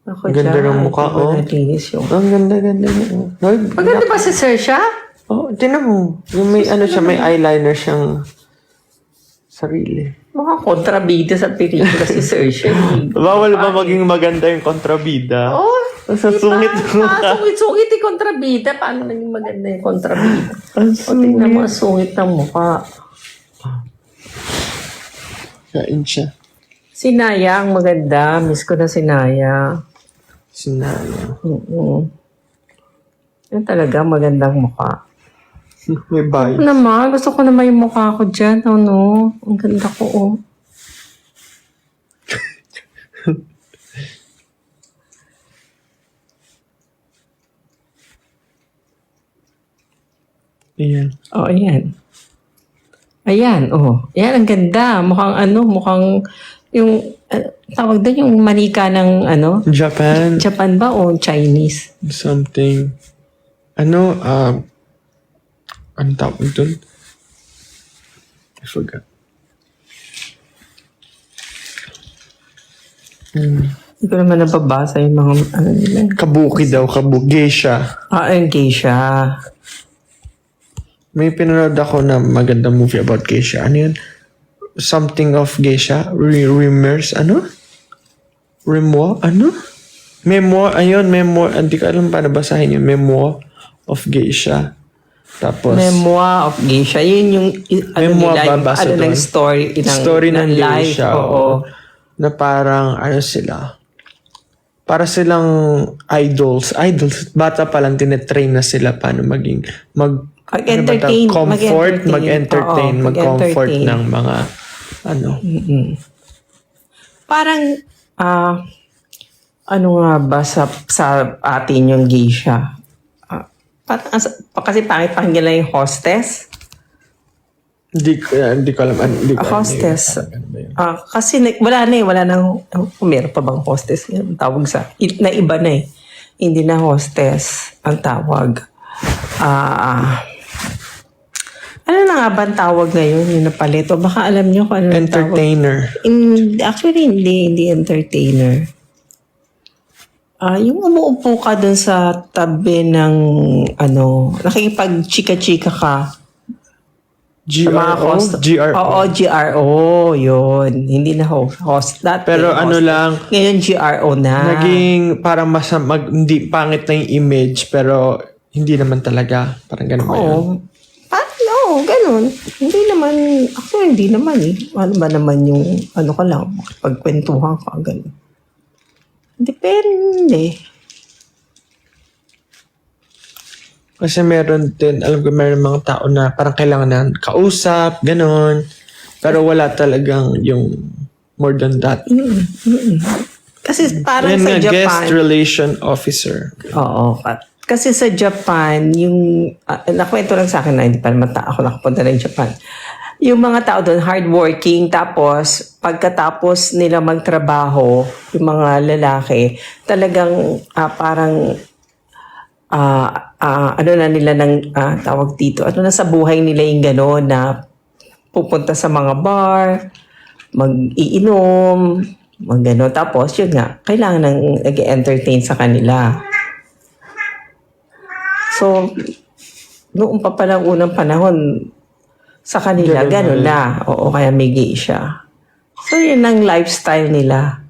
Speaker 4: Ako
Speaker 2: Ang ganda ng mukha, oh.
Speaker 4: Nalinis yung...
Speaker 2: Ang ganda.
Speaker 4: Maganda ba si Sir Sha?
Speaker 2: Oh, tinan mo. Yung may ano siya, may eyeliner siyang sarili.
Speaker 4: Mukhang kontrabida sa pelikula si Sir Sha.
Speaker 2: Bawal ba maging maganda yung kontrabida?
Speaker 4: Oh,
Speaker 2: Sa sungit mo ka.
Speaker 4: Sungit yung kontrabida. Paano naging maganda yung kontrabida?
Speaker 2: Ang
Speaker 4: O tingnan mo ang sungit ng mukha.
Speaker 2: Kain siya.
Speaker 4: Si Naya ang maganda. Miss ko na si Naya.
Speaker 2: Sinaya.
Speaker 4: Yan talaga magandang mukha.
Speaker 2: May bias.
Speaker 4: Naman, gusto ko naman yung mukha ko dyan. Ano? Ang ganda ko, oh.
Speaker 2: Ayan.
Speaker 4: Oh, ayan. Ayan, oh. Ayan, ang ganda. Mukhang mukhang yung, tawag doon yung manika ng,
Speaker 2: Japan.
Speaker 4: Japan ba o Chinese?
Speaker 2: Something. Ano tawag dun? I forgot.
Speaker 4: Hindi ko naman nababasa yung mga, nila.
Speaker 2: Kabuki daw, geisha.
Speaker 4: Yung geisha.
Speaker 2: May pinanood ako na magandang movie about geisha. Ano yun? Something of geisha? Remers? Ano? Memoir? Ano? Memoir? Ayun, memoir. Hindi ko alam paano basahin yun. Memoir of geisha. Tapos,
Speaker 4: Memoir of Geisha. Yun yung,
Speaker 2: Memoir
Speaker 4: nila, yung,
Speaker 2: babasa doon.
Speaker 4: ng story.
Speaker 2: story ng
Speaker 4: life.
Speaker 2: geisha.
Speaker 4: Oo.
Speaker 2: Na parang, sila? Para silang idols. Bata pa lang, tinetrain na sila paano maging,
Speaker 4: Mag-entertain.
Speaker 2: mag-entertain,
Speaker 4: Oo,
Speaker 2: mag-comfort
Speaker 4: mag-entertain.
Speaker 2: ng mga,
Speaker 4: Parang, ano nga ba sa atin yung geisha? Kasi pangit pakinggan lang yung hostess.
Speaker 2: Hindi ko alam.
Speaker 4: Hostess.
Speaker 2: Ano ba yun?
Speaker 4: Kasi wala nang, meron pa bang hostess? Yung tawag na iba na eh. Hindi na hostess ang tawag. Ano na nga ba ang tawag ngayon? Yung napalit? O baka alam nyo kung ano ang tawag.
Speaker 2: Entertainer.
Speaker 4: Actually, hindi entertainer. Yung umuupo ka dun sa tabi ng, nakikipag-chika-chika ka. Sa mga host.
Speaker 2: GRO?
Speaker 4: Oo, GRO. Yun. Hindi na host. Dati
Speaker 2: Pero
Speaker 4: host.
Speaker 2: ano lang,
Speaker 4: Ngayon, GRO na.
Speaker 2: naging parang hindi pangit na yung image, pero hindi naman talaga. Parang ganun ba yun?
Speaker 4: Oo, ganun. Hindi naman, actually, hindi naman eh. Ano ba naman yung, ka lang, pagkwentuhan ka, ganun. Depende.
Speaker 2: Kasi meron din, alam ko meron mga tao na parang kailangan na kausap, ganun. Pero wala talagang yung more than that.
Speaker 4: Kasi parang
Speaker 2: Yan
Speaker 4: sa
Speaker 2: nga,
Speaker 4: Japan.
Speaker 2: guest relation officer.
Speaker 4: Oo. Kasi sa Japan, yung, nakwento lang sa akin na hindi pa naman ako nakapunta ng Japan. Yung mga tao doon, hardworking, tapos pagkatapos nila magtrabaho, yung mga lalaki, talagang parang, na nila ng tawag dito, na sa buhay nila yung gano'n na pupunta sa mga bar, mag-iinom, mag-ano. Tapos, yun nga, kailangan ng nag-entertain sa kanila. So, noong pa palang unang panahon, sa kanila,
Speaker 2: Ganun
Speaker 4: gano'n na. Oo, kaya may gay siya. So, yun ang lifestyle nila.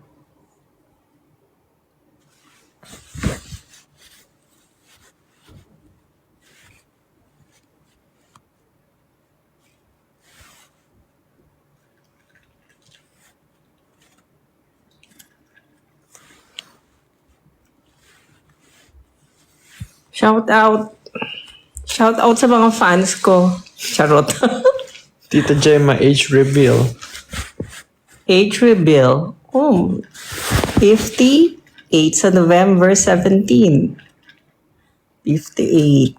Speaker 4: Shout out. Shout out sa mga fans ko. Charot.
Speaker 2: Tita Gemma, age reveal.
Speaker 4: Age reveal. 58 sa November 17. 58.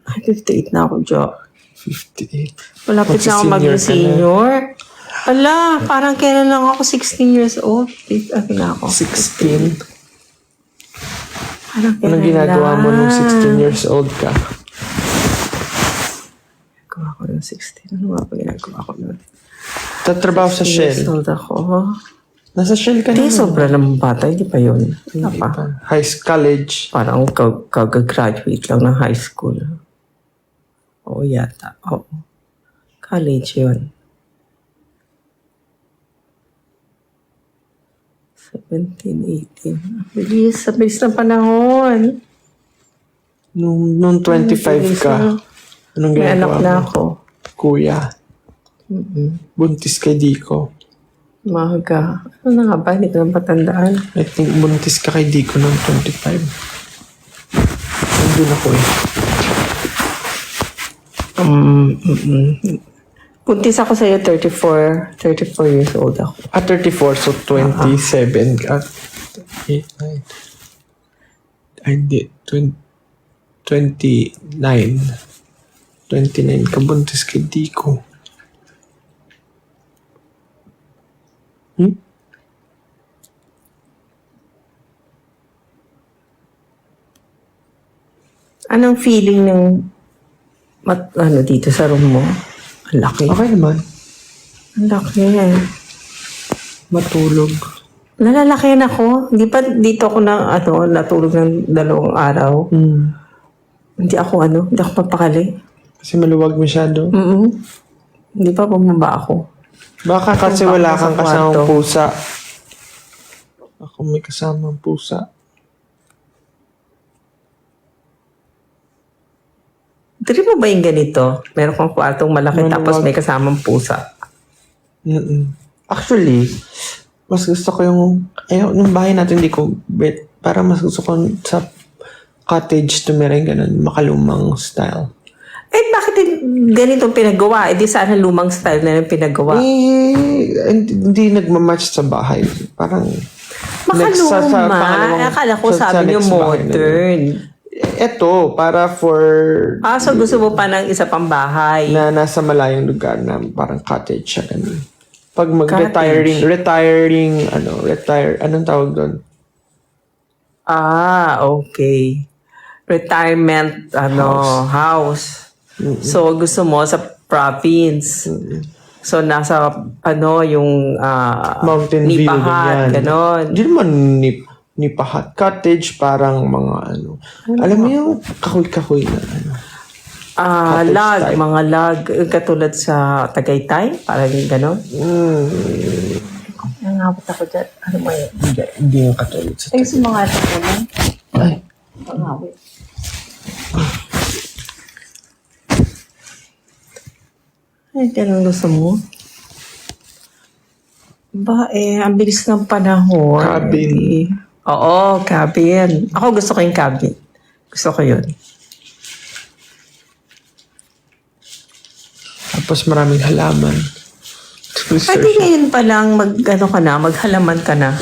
Speaker 4: Ay, 58 na ako, Jo.
Speaker 2: 58.
Speaker 4: Malapit na ako
Speaker 2: Magsi-senior
Speaker 4: maging
Speaker 2: ka na.
Speaker 4: senior. Ala, parang kailan lang ako 16 years old. Ano na ako?
Speaker 2: 16.
Speaker 4: Parang kailan
Speaker 2: Anong ginagawa mo nung 16 years old ka?
Speaker 4: Ginagawa ko nung 16. Ano nga ba ginagawa ko nung
Speaker 2: Tatrabaho sa
Speaker 4: 16
Speaker 2: Shell.
Speaker 4: years old ako?
Speaker 2: Nasa Shell ka
Speaker 4: Hindi,
Speaker 2: na.
Speaker 4: sobra naman bata. Hindi pa yun. Ano
Speaker 2: Hindi
Speaker 4: pa?
Speaker 2: pa. College.
Speaker 4: Parang kag-graduate lang ng high school. Oo, yata. Oo. College yun. 17, 18. Bilis, sa bilis ng panahon.
Speaker 2: Nung 25 ka, anong
Speaker 4: May anak
Speaker 2: ginagawa
Speaker 4: na
Speaker 2: mo?
Speaker 4: ako.
Speaker 2: Kuya. Buntis kay Dico.
Speaker 4: Maga. Ano na nga ba? Hindi ko lang patandaan.
Speaker 2: I think buntis ka kay Dico ng 25. Nandun ako eh.
Speaker 4: Puntis ako sa'yo, 34 years old ako.
Speaker 2: 34, so 27 ka. 8, 9. Ay, hindi. 29. 29 ka buntis kay Dico.
Speaker 4: Anong feeling ng dito sa room mo? Ang laki.
Speaker 2: Okay naman.
Speaker 4: Ang laki.
Speaker 2: Matulog.
Speaker 4: Nalalaki ako. Hindi pa dito ako natulog ng 2 araw. Hindi ako mapakali.
Speaker 2: Kasi maluwag masyado.
Speaker 4: Hindi pa bumaba ako.
Speaker 2: Baka kasi
Speaker 4: Baka
Speaker 2: wala
Speaker 4: sa
Speaker 2: kang kasamang
Speaker 4: kwarto.
Speaker 2: pusa. Ako may kasamang pusa.
Speaker 4: Trip mo ba yung ganito? Meron kang kwartong malaki
Speaker 2: Maluwag.
Speaker 4: tapos may kasamang pusa.
Speaker 2: Actually, mas gusto ko yung bahay natin hindi ko bet. Para mas gusto ko sa cottage to meron ganun, makalumang style.
Speaker 4: Eh, bakit ganito pinagawa? Eh, di sana lumang style na yung pinagawa.
Speaker 2: Hindi nagmamatch sa bahay. Parang
Speaker 4: Makaluma. Akala ko sabi niyo
Speaker 2: next bahay na
Speaker 4: modern.
Speaker 2: Ito, para for
Speaker 4: So gusto mo pa ng isa pang bahay.
Speaker 2: na nasa malayong lugar na parang cottage siya ganun. Pag retiring, anong tawag doon?
Speaker 4: Okay. Retirement, house. So, gusto mo sa province. So, nasa, yung,
Speaker 2: Mountain view,
Speaker 4: Nipahat,
Speaker 2: ganyan.
Speaker 4: ganon.
Speaker 2: Hindi naman nipahat. Cottage, parang mga alam mo yung kahoy-kahoy na cottage
Speaker 4: Lag,
Speaker 2: type.
Speaker 4: mga lag, katulad sa Tagaytay, parang ganon. Nangabot ako dyan. Ano mo yun?
Speaker 2: Hindi yung katulad sa
Speaker 4: Ay, sa mga ito naman.
Speaker 2: Ay.
Speaker 4: Pangawit. Ay, ganun gusto mo? Ang bilis ng panahon.
Speaker 2: Cabin.
Speaker 4: Oo, cabin. Ako gusto ko yung cabin. Gusto ko yun.
Speaker 2: Tapos maraming halaman.
Speaker 4: Pwede ngayon pa lang maghalaman ka na.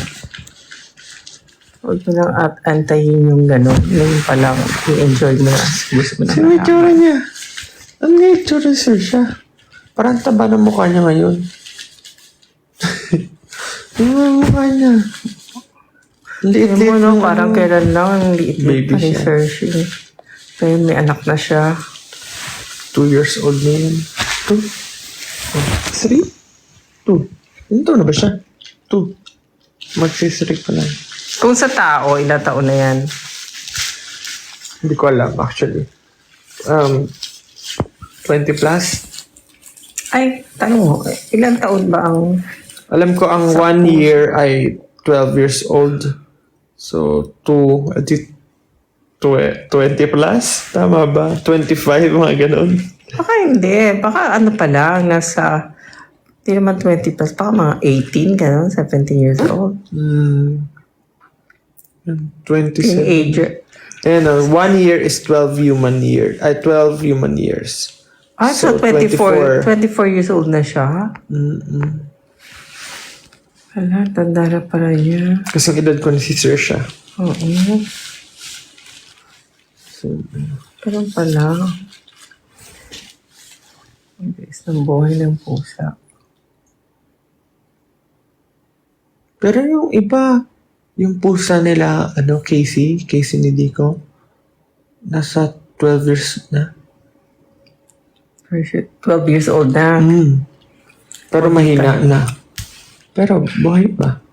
Speaker 4: Huwag mo lang antayin yung gano'n. Ngayon pa lang, i-enjoy mo na. Gusto mo na
Speaker 2: Sino yung itsura niya? Ang nature sir siya. Parang taba ng mukha niya ngayon. Yung mukha niya. Liit-liit
Speaker 4: Alam mo,
Speaker 2: ng
Speaker 4: parang kailan lang ang liit-liit
Speaker 2: Baby
Speaker 4: pa ni
Speaker 2: siya.
Speaker 4: Sergi. Kaya may anak na siya.
Speaker 2: 2 years old na yun. 2? 3? 2. Ilan taon na ba siya? 2. Magsisrik pa lang.
Speaker 4: Kung sa tao, ilang taon na yan?
Speaker 2: Hindi ko alam, actually. 20 plus?
Speaker 4: Ay, tanong mo, ilang taon ba ang...
Speaker 2: Alam ko ang 1 year ay 12 years old. So, 2, at 20 plus? Tama ba? 25, mga ganun.
Speaker 4: Baka hindi. Baka ano pa lang, nasa... Hindi naman 20 plus. Baka mga 18, gano'n, 17 years old.
Speaker 2: 27.
Speaker 4: Teenager.
Speaker 2: Ayan, 1 year is 12 human years. 12 human years.
Speaker 4: Ah, so 24 years old na siya? Hala, tanda na pala niya.
Speaker 2: Kasing edad ko ni si Sir siya.
Speaker 4: Oo.
Speaker 2: So,
Speaker 4: Ganun pala. Ang bilis ng buhay ng pusa.
Speaker 2: pero yung iba, yung pusa nila, Casey ni Dico, nasa 12 years na.
Speaker 4: 12 years old na.
Speaker 2: Pero mahina na. Pero buhay pa.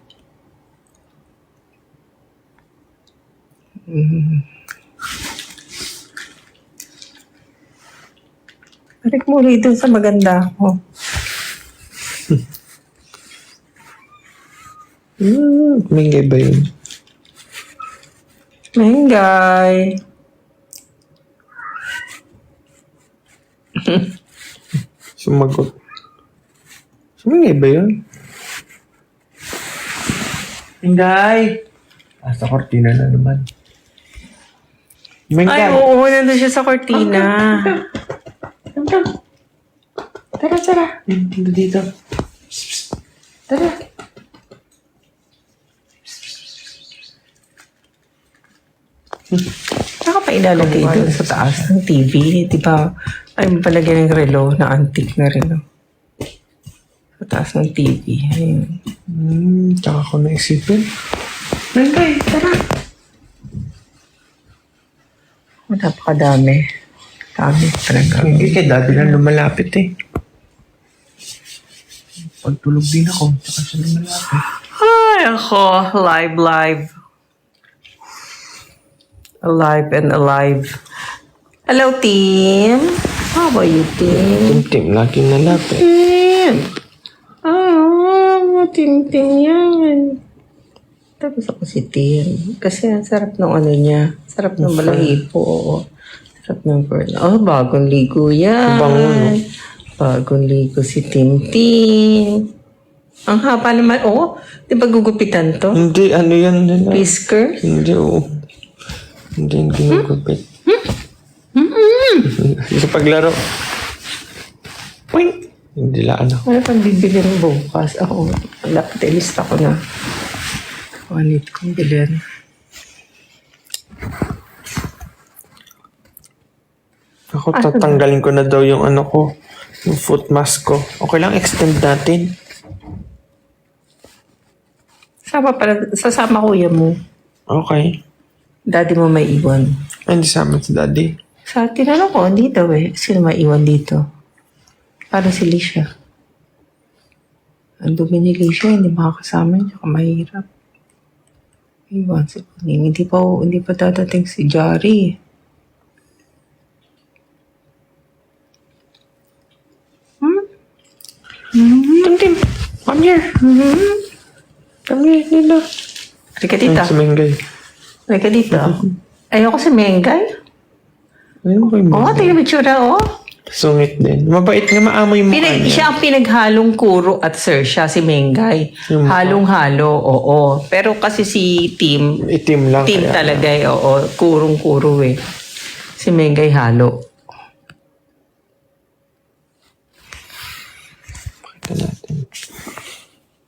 Speaker 4: Balik mo ulit dun sa maganda ko.
Speaker 2: Mingay ba yun?
Speaker 4: Mengay.
Speaker 2: Sumagot. Mingay ba yun? Mingay! Sa kortina na naman.
Speaker 4: Ay,
Speaker 2: Mingay!
Speaker 4: oo, nandun siya sa cortina.
Speaker 2: Tara. Dito. Tara.
Speaker 4: Saka pa ilalagay doon sa taas ng TV. Di ba? Ay, palagyan ng relo na antique na relo. Sa taas ng TV. Ayun.
Speaker 2: Tsaka ko naisipin. Mingay, tara.
Speaker 4: Napakadami. Dami talaga.
Speaker 2: Hindi kay daddy lang lumalapit eh. Pagtulog din ako, tsaka siya lumalapit.
Speaker 4: Ay, ako. Live. Alive and alive. Hello, team. How are you, team?
Speaker 2: Tim laging nalapit.
Speaker 4: Tim. Tim yan. Tapos ako si Tim. Kasi ang sarap ng ano niya. Sarap ng balahibo. Oo. Sarap ng burn. Oh, bagong ligo yan.
Speaker 2: Bango, no?
Speaker 4: Bagong ligo si Tim. Ang haba naman. Oh, di ba gugupitan to?
Speaker 2: Hindi, ano yan nila?
Speaker 4: Whiskers?
Speaker 2: Hindi, oo. Hindi yung ginugupit. Sa paglaro. Wing! Hindi la ano.
Speaker 4: Ano pang bibilin bukas? Ako, lista ko na. Wanit kong bilhin.
Speaker 2: Ako, tatanggalin ko na daw yung ano ko. Yung foot mask ko. Okay lang, extend natin.
Speaker 4: Sasama kuya mo.
Speaker 2: Okay.
Speaker 4: Daddy mo may iwan.
Speaker 2: Ay, hindi sama si daddy.
Speaker 4: Sa tinanong ko, hindi daw eh. Sino may iwan dito? Para si Lisha. Ang dumi ni Lisha, hindi makakasama niya. Saka mahirap. Iwan si Puning. Hindi pa dadating si Jari.
Speaker 2: Tim, come here. Come here, Nila.
Speaker 4: Halika dito.
Speaker 2: Ay, si Mengay.
Speaker 4: Halika dito. Ayoko si Mengay.
Speaker 2: Ayun ko yung
Speaker 4: Oo, tingnan mo yung tsura, oh.
Speaker 2: Sungit din. Mabait nga, maamoy mo niya.
Speaker 4: Siya ang pinaghalong Kuro at Sersha, si Mengay.
Speaker 2: Yung mukha.
Speaker 4: Halong-halo, oo. Pero kasi si Tim,
Speaker 2: Itim lang.
Speaker 4: Tim
Speaker 2: kaya.
Speaker 4: talaga eh, oo. Kurong-kuro eh. Si Mengay halo.
Speaker 2: Pakita natin.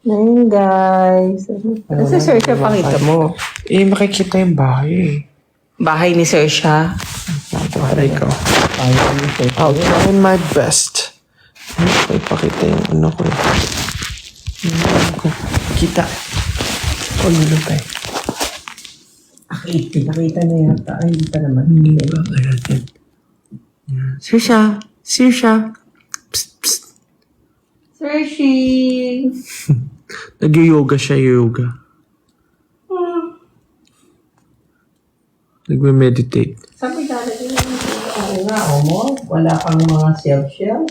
Speaker 4: Mengay. Kasi Sersha, pakita mo.
Speaker 2: Makikita yung bahay eh.
Speaker 4: Bahay ni Sersha.
Speaker 2: Para ikaw. I'll try my best. Ay, pakita yung ano ko eh. Kita. O, nilo tayo.
Speaker 4: Nakita na yata. Ay, hindi pa naman.
Speaker 2: Hindi ba? Ayan. Sirsha. Psst, psst.
Speaker 4: Sershi!
Speaker 2: Nag-yoga siya, yoga. Nagme-meditate.
Speaker 4: Sabi dati nila, oo nga, mo. Wala kang mga self-shell.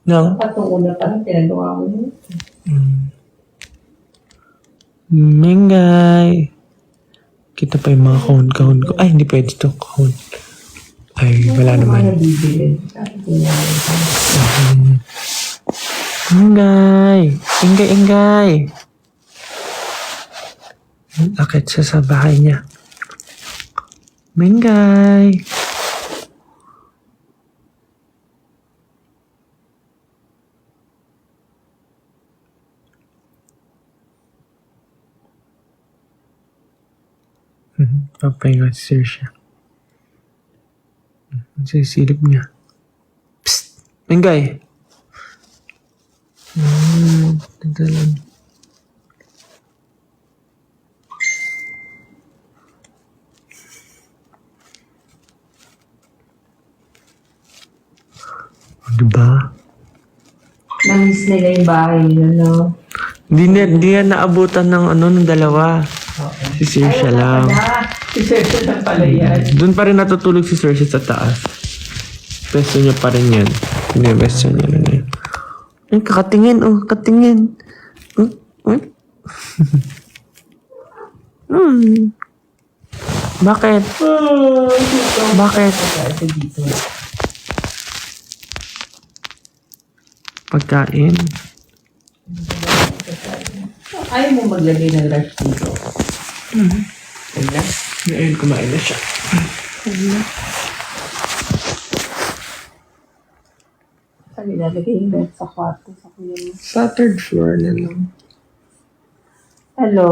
Speaker 2: No?
Speaker 4: Patong una pa rin, pinagawa mo yun.
Speaker 2: Mingay. Kita pa yung mga kahon ko. Ay, hindi pwede to kahon. Ay, wala naman.
Speaker 4: Bibili. Sabi ko nga,
Speaker 2: Ingay! Ingay! Akit siya sa bahay niya. Mingay! Papahinga si Saoirse. Sa silip niya. Psst! Mingay! Tagalan. Diba?
Speaker 4: namiss nila yung bahay nila, no?
Speaker 2: Di yan naabutan ng dalawa. Si Saoirse lang.
Speaker 4: Si Sershi lang pala yan.
Speaker 2: Doon pa rin natutulog si Saoirse sa taas. Pwesto niya pa rin yan. Hindi, pwesto niya na yun. Ay, kakatingin, katingin. Bakit? Bakit? Pagkain.
Speaker 4: Ayaw mo maglagay ng rush dito.
Speaker 2: Ayan. Ngayon, kumain na siya.
Speaker 4: Sabi lalagay yung bed sa kwarto sa kuya mo.
Speaker 2: Sa third floor na lang.
Speaker 4: Hello?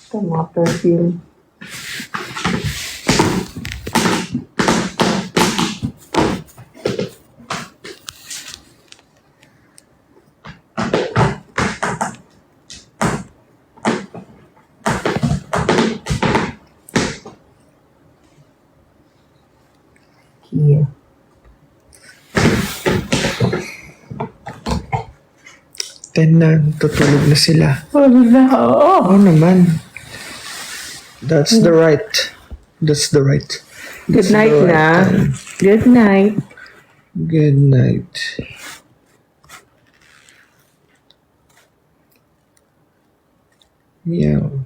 Speaker 4: Ito mga perfume. Kia.
Speaker 2: Ten na, tutulog na sila.
Speaker 4: Wala.
Speaker 2: Oo naman. That's the right. That's the right.
Speaker 4: Good night
Speaker 2: the right
Speaker 4: na.
Speaker 2: time.
Speaker 4: Good night.
Speaker 2: Good night. Meow.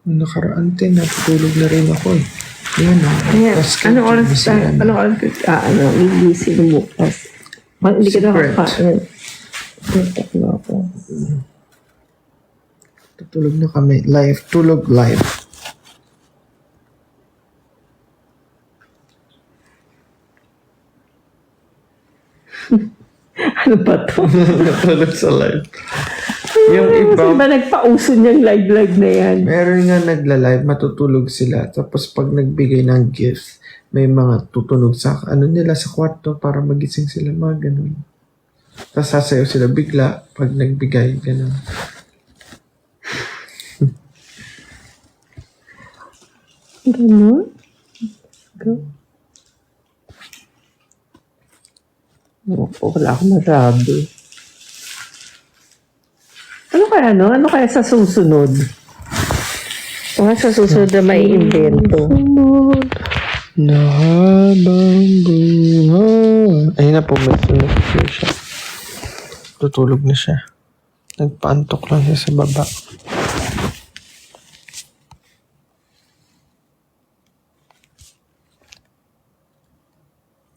Speaker 2: Nung nakaraan din, natutulog na rin ako eh. Yan o.
Speaker 4: Ayan. Anong oras gigising mo bukas? Hindi ka
Speaker 2: Si Brent.
Speaker 4: nakakain. Tatlo ako.
Speaker 2: Tutulog na kami. Live. Tulog live.
Speaker 4: Ano ba to?
Speaker 2: Natulog sa live. Yung iba,
Speaker 4: Kasi ba nagpauso niyang live na yan?
Speaker 2: meron nga nagla-live, matutulog sila. Tapos pag nagbigay ng gift, may mga tutunog sa nila sa kwarto para magising sila, mga ganun. Tapos sasayaw sila bigla pag nagbigay, ganun.
Speaker 4: Ganun? Go. Wala akong masabi. Ano kaya sa susunod? Sa susunod na may invento.
Speaker 2: Na habang buhay. Ayun na po, may sunog siya. Tutulog na siya. Nagpaantok lang siya sa baba.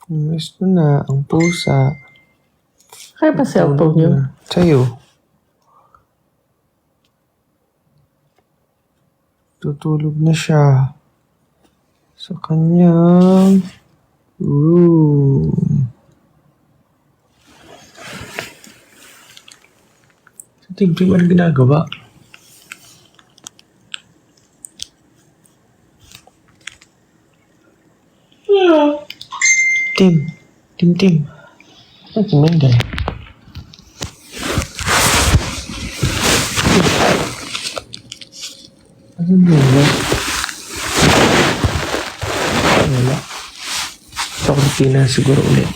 Speaker 2: Gusto na ang pusa.
Speaker 4: Kaya pa cellphone niyo?
Speaker 2: Sa'yo. Tutulog na siya sa kanyang room. Sa Tim, ano ginagawa? Tim. Ano si Mengay? Ano ba? Wala. rutina siguro ulit.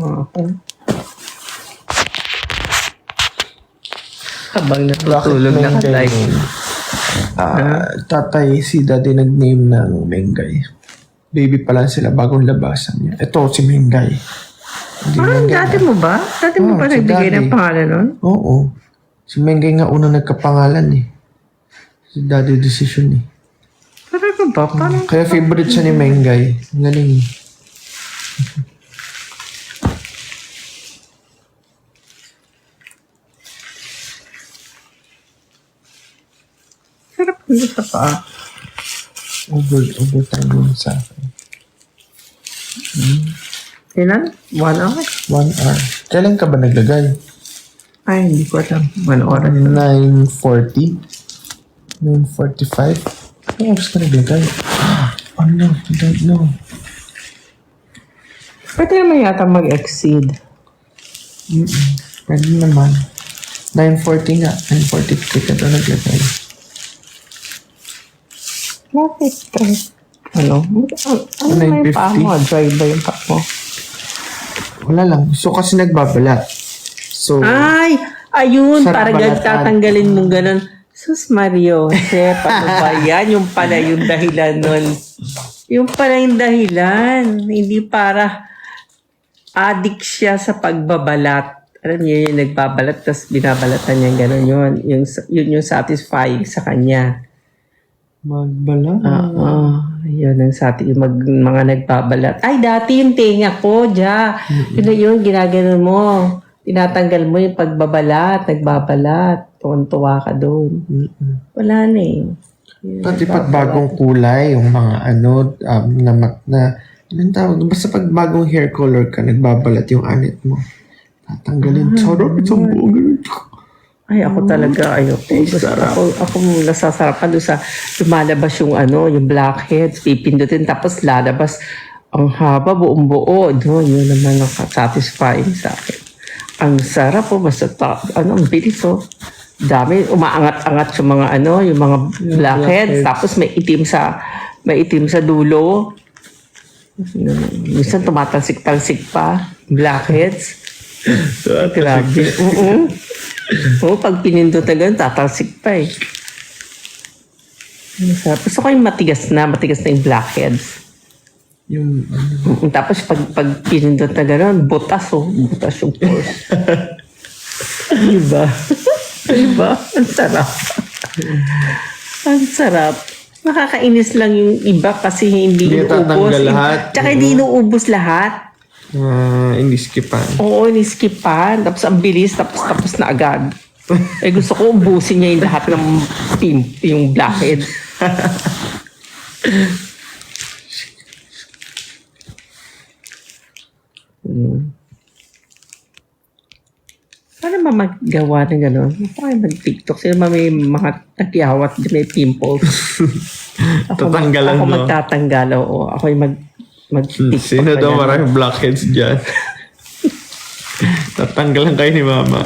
Speaker 4: Ako. Habang natutulog na live.
Speaker 2: Tatay, si daddy nag-name ng Mengay. Baby pa lang sila, bagong labasan niya. Ito, si Mengay. Hindi Mengay
Speaker 4: Dati
Speaker 2: na.
Speaker 4: mo ba? Dati mo ba
Speaker 2: Si
Speaker 4: nagbigay
Speaker 2: daddy.
Speaker 4: ng pangalan nun?
Speaker 2: Oo. Si Mengay nga unang nagkapangalan eh. Si daddy decision eh.
Speaker 4: Talaga ba? Parang
Speaker 2: Kaya favorite siya ni Mengay. Ang galing eh.
Speaker 4: sarap nito sa paa.
Speaker 2: Overtime yun sa akin.
Speaker 4: Ilan? 1 hour?
Speaker 2: 1 hour. Kailan ka ba naglagay?
Speaker 4: Ay, hindi ko alam. 1 oras.
Speaker 2: 9:40? 9:45? Anong oras ka naglagay? Oh no, I don't know.
Speaker 4: Pwede naman yata mag-exceed.
Speaker 2: Pwede naman. 9:40 nga. 9:43 ka daw naglagay.
Speaker 4: Bakit? Ano? Ano na yung paa mo? Dry ba yung paa mo?
Speaker 2: Wala lang. So kasi nagbabalat. So,
Speaker 4: Ay! Ayun!
Speaker 2: Sarap
Speaker 4: Parang
Speaker 2: balatan.
Speaker 4: tatanggalin mong ganun. Sus Mario, Jose, paano ba yan? Yung pala yung dahilan nun. Yung pala yung dahilan. Hindi para addict siya sa pagbabalat. Alam niyo yung nagbabalat tapos binabalatan niya gano'n yun. Yun yung satisfying sa kanya.
Speaker 2: magbalat.
Speaker 4: Yun ang yung mga nagbabalat. Ay, dati yung tenga ko, Diya. Yun, ginagano mo. Tinatanggal mo yung pagbabalat, nagbabalat. Tuwan-tuwa ka doon. Wala na eh.
Speaker 2: Pati pag bagong kulay, yung mga anong tawag? Basta pag bagong hair color ka, nagbabalat yung anit mo. Tatanggalin. Sarap isang buong ganun.
Speaker 4: Ay, ako talaga, ayoko. Ako nasasarapan doon sa lumalabas yung yung blackheads, pipindutin, tapos lalabas ang haba, buong buo. Yun naman ang satisfying sa akin. Ang sarap basta ang bilis Dami, umaangat-angat yung mga yung mga blackheads, tapos may itim sa dulo. Minsan tumatalsik-talsik pa, blackheads. Grabe. Pag pinindot na ganun, tatalsik pa eh. Gusto ko yung matigas na yung blackheads.
Speaker 2: Yung
Speaker 4: Tapos pag pinindot na ganun, butas yung pores. Diba? Diba? Ang sarap. Ang sarap. Nakakainis lang yung iba kasi hindi
Speaker 2: Hindi
Speaker 4: inuubos.
Speaker 2: tatanggal lahat.
Speaker 4: Tsaka hindi inuubos lahat.
Speaker 2: hindi skipan.
Speaker 4: Oo, niskipan. Tapos ang bilis, tapos na agad. Gusto ko ubusin niya yung lahat ng yung blackhead. Paano ba maggawa ng gano'n? Paano mag-TikTok? Sino ba may mga nagyawat, may pimples?
Speaker 2: Tatanggalan
Speaker 4: ako
Speaker 2: mo.
Speaker 4: magtatanggal, oo. Ako yung mag-TikTok.
Speaker 2: Sino
Speaker 4: na
Speaker 2: daw
Speaker 4: gano'n.
Speaker 2: maraming blackheads dyan? Tatanggalan kayo ni mama.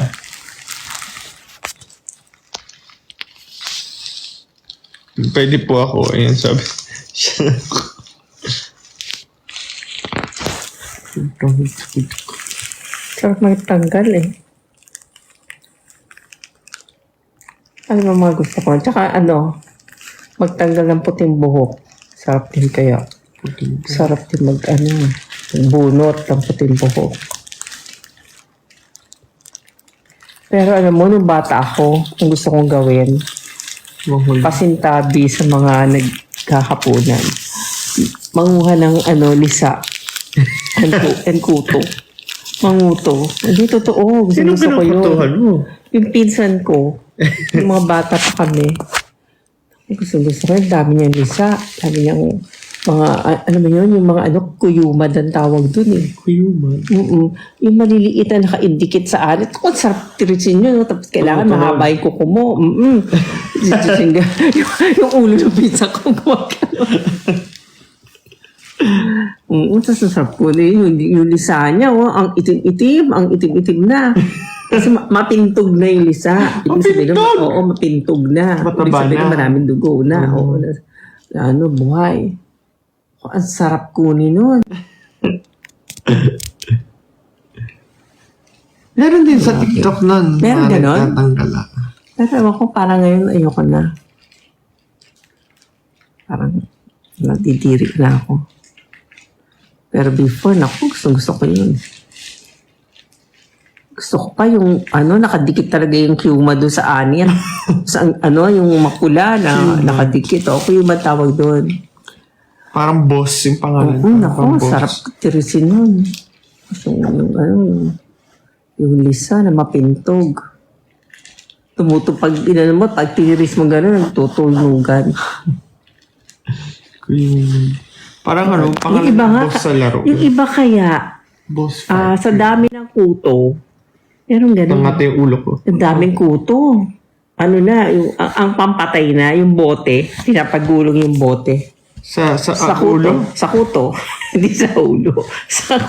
Speaker 2: Pwede po ako. Ayan sabi.
Speaker 4: Sarap magtanggal eh. Ano ba mga gusto ko? Tsaka magtanggal ng puting buhok. Sarap din kaya. Sarap din bunot ng puting buhok. Pero alam mo, nung bata ako, ang gusto kong gawin, pasintabi sa mga nagkakapunan. Manguha ng lisa. and kuto. Manguto. Hindi totoo. Gusto ko yun.
Speaker 2: mo?
Speaker 4: Yung pinsan ko, yung mga bata pa kami, gusto ko, ang dami niyang lisa. Dami niyang mga, yung mga kuyumad ang tawag dun eh.
Speaker 2: Kuyuman.
Speaker 4: Yung maliliit na naka-indicate sa anit. Kung sarap tirisin nyo, tapos kailangan mahaba yung kuko mo. Yung ulo ng pizza ko, gumagano. Tapos nasarap ko na yung lisa niya, ang itim-itim na. Kasi mapintog na yung lisa. Ibig sabihin,
Speaker 2: Mapintog?
Speaker 4: oo, mapintog na.
Speaker 2: Mataba
Speaker 4: Ibig sabihin,
Speaker 2: na.
Speaker 4: maraming dugo na. Oo, buhay. Oh, ang sarap kunin nun.
Speaker 2: Meron din sa TikTok nun.
Speaker 4: Meron
Speaker 2: mga
Speaker 4: ganon?
Speaker 2: nagtatanggal ah.
Speaker 4: Pero ewan ko, parang ngayon, ayoko na. Parang, nadidiri na ako. Pero before, naku, gusto ko yun. Gusto ko pa yung, nakadikit talaga yung Cuma doon sa anir. Yung makula na nakadikit. O, yung ba tawag doon?
Speaker 2: Parang boss yung pangalan.
Speaker 4: Oo, naku,
Speaker 2: Parang boss.
Speaker 4: sarap tirisin nun. Yung lisa na mapintog. Pag pag tiris mo gano'n, tutulugan.
Speaker 2: Parang
Speaker 4: Yung
Speaker 2: pangalan
Speaker 4: iba
Speaker 2: ng
Speaker 4: nga,
Speaker 2: boss sa laro.
Speaker 4: yung iba kaya,
Speaker 2: Boss fight.
Speaker 4: sa dami ng kuto, meron gano'n.
Speaker 2: Tangata yung ulo ko.
Speaker 4: Ang daming kuto. Ang pampatay na, yung bote, pinapagulong yung bote.
Speaker 2: Sa
Speaker 4: Kuto.
Speaker 2: ulo?
Speaker 4: Sa kuto. Hindi sa ulo.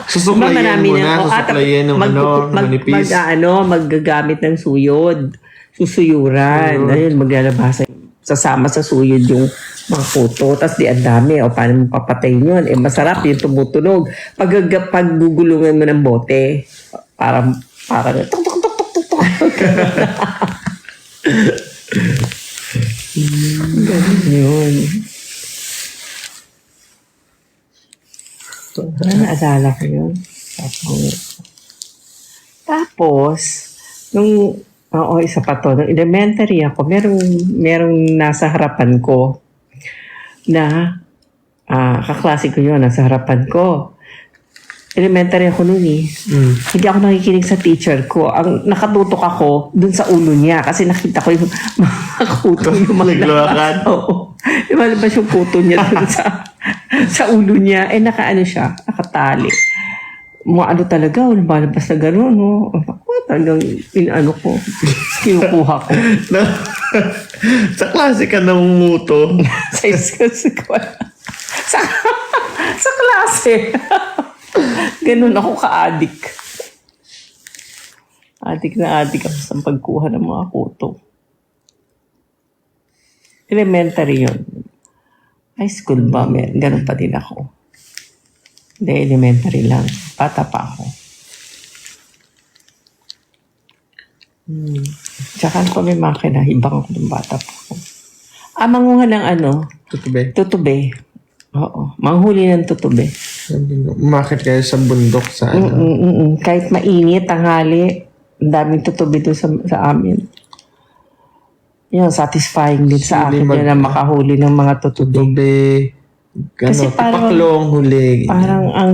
Speaker 2: Susuklayin
Speaker 4: marami
Speaker 2: mo
Speaker 4: na.
Speaker 2: na, susuklayin ng manipis.
Speaker 4: Maggagamit ng suyod. Susuyuran. Ayun, maglalabas. Sasama sa suyod yung mga kuto. Tapos di ang dami. O paano mo papatayin yun? Masarap yung tumutunog. Pag gugulungan mo ng bote, parang tuk tuk tuk tuk tuk tuk. Ganun yun. Naalala ko yun. Tapos, isa pa to, nung elementary ako, merong nasa harapan ko na, kaklase ko yun, nasa harapan ko. Elementary ako noon eh. Hindi ako nakikinig sa teacher ko. Ang nakatutok ako dun sa ulo niya kasi nakita ko yung mga kuto yung mga
Speaker 2: Naglakad?
Speaker 4: Oo. Lumalabas yung kuto niya dun sa ulo niya. Nakaano siya, nakatali. Mga talaga, lumalabas na gano'n, no? Ako, talagang ko, kinukuha ko.
Speaker 2: Sa klase ka nangunguto.
Speaker 4: sa klase. Ganun ako ka-addict. Addict ako sa pagkuha ng mga kuto. Elementary yun. High school ba? Ganun pa din ako. Hindi, elementary lang. Bata pa ako. Tsaka ko may makina. Ibang ako ng bata pa ako. Manguha ng
Speaker 2: Tutube.
Speaker 4: tutube. Oo. Manghuli ng tutube.
Speaker 2: Umakit kayo sa bundok sa
Speaker 4: Kahit mainit, tanghali, ang daming tutube doon sa amin. Yun, satisfying din sa akin yun na makahuli ng mga tutube.
Speaker 2: Tutube.
Speaker 4: Kasi parang-
Speaker 2: tipaklong huli.
Speaker 4: Parang ang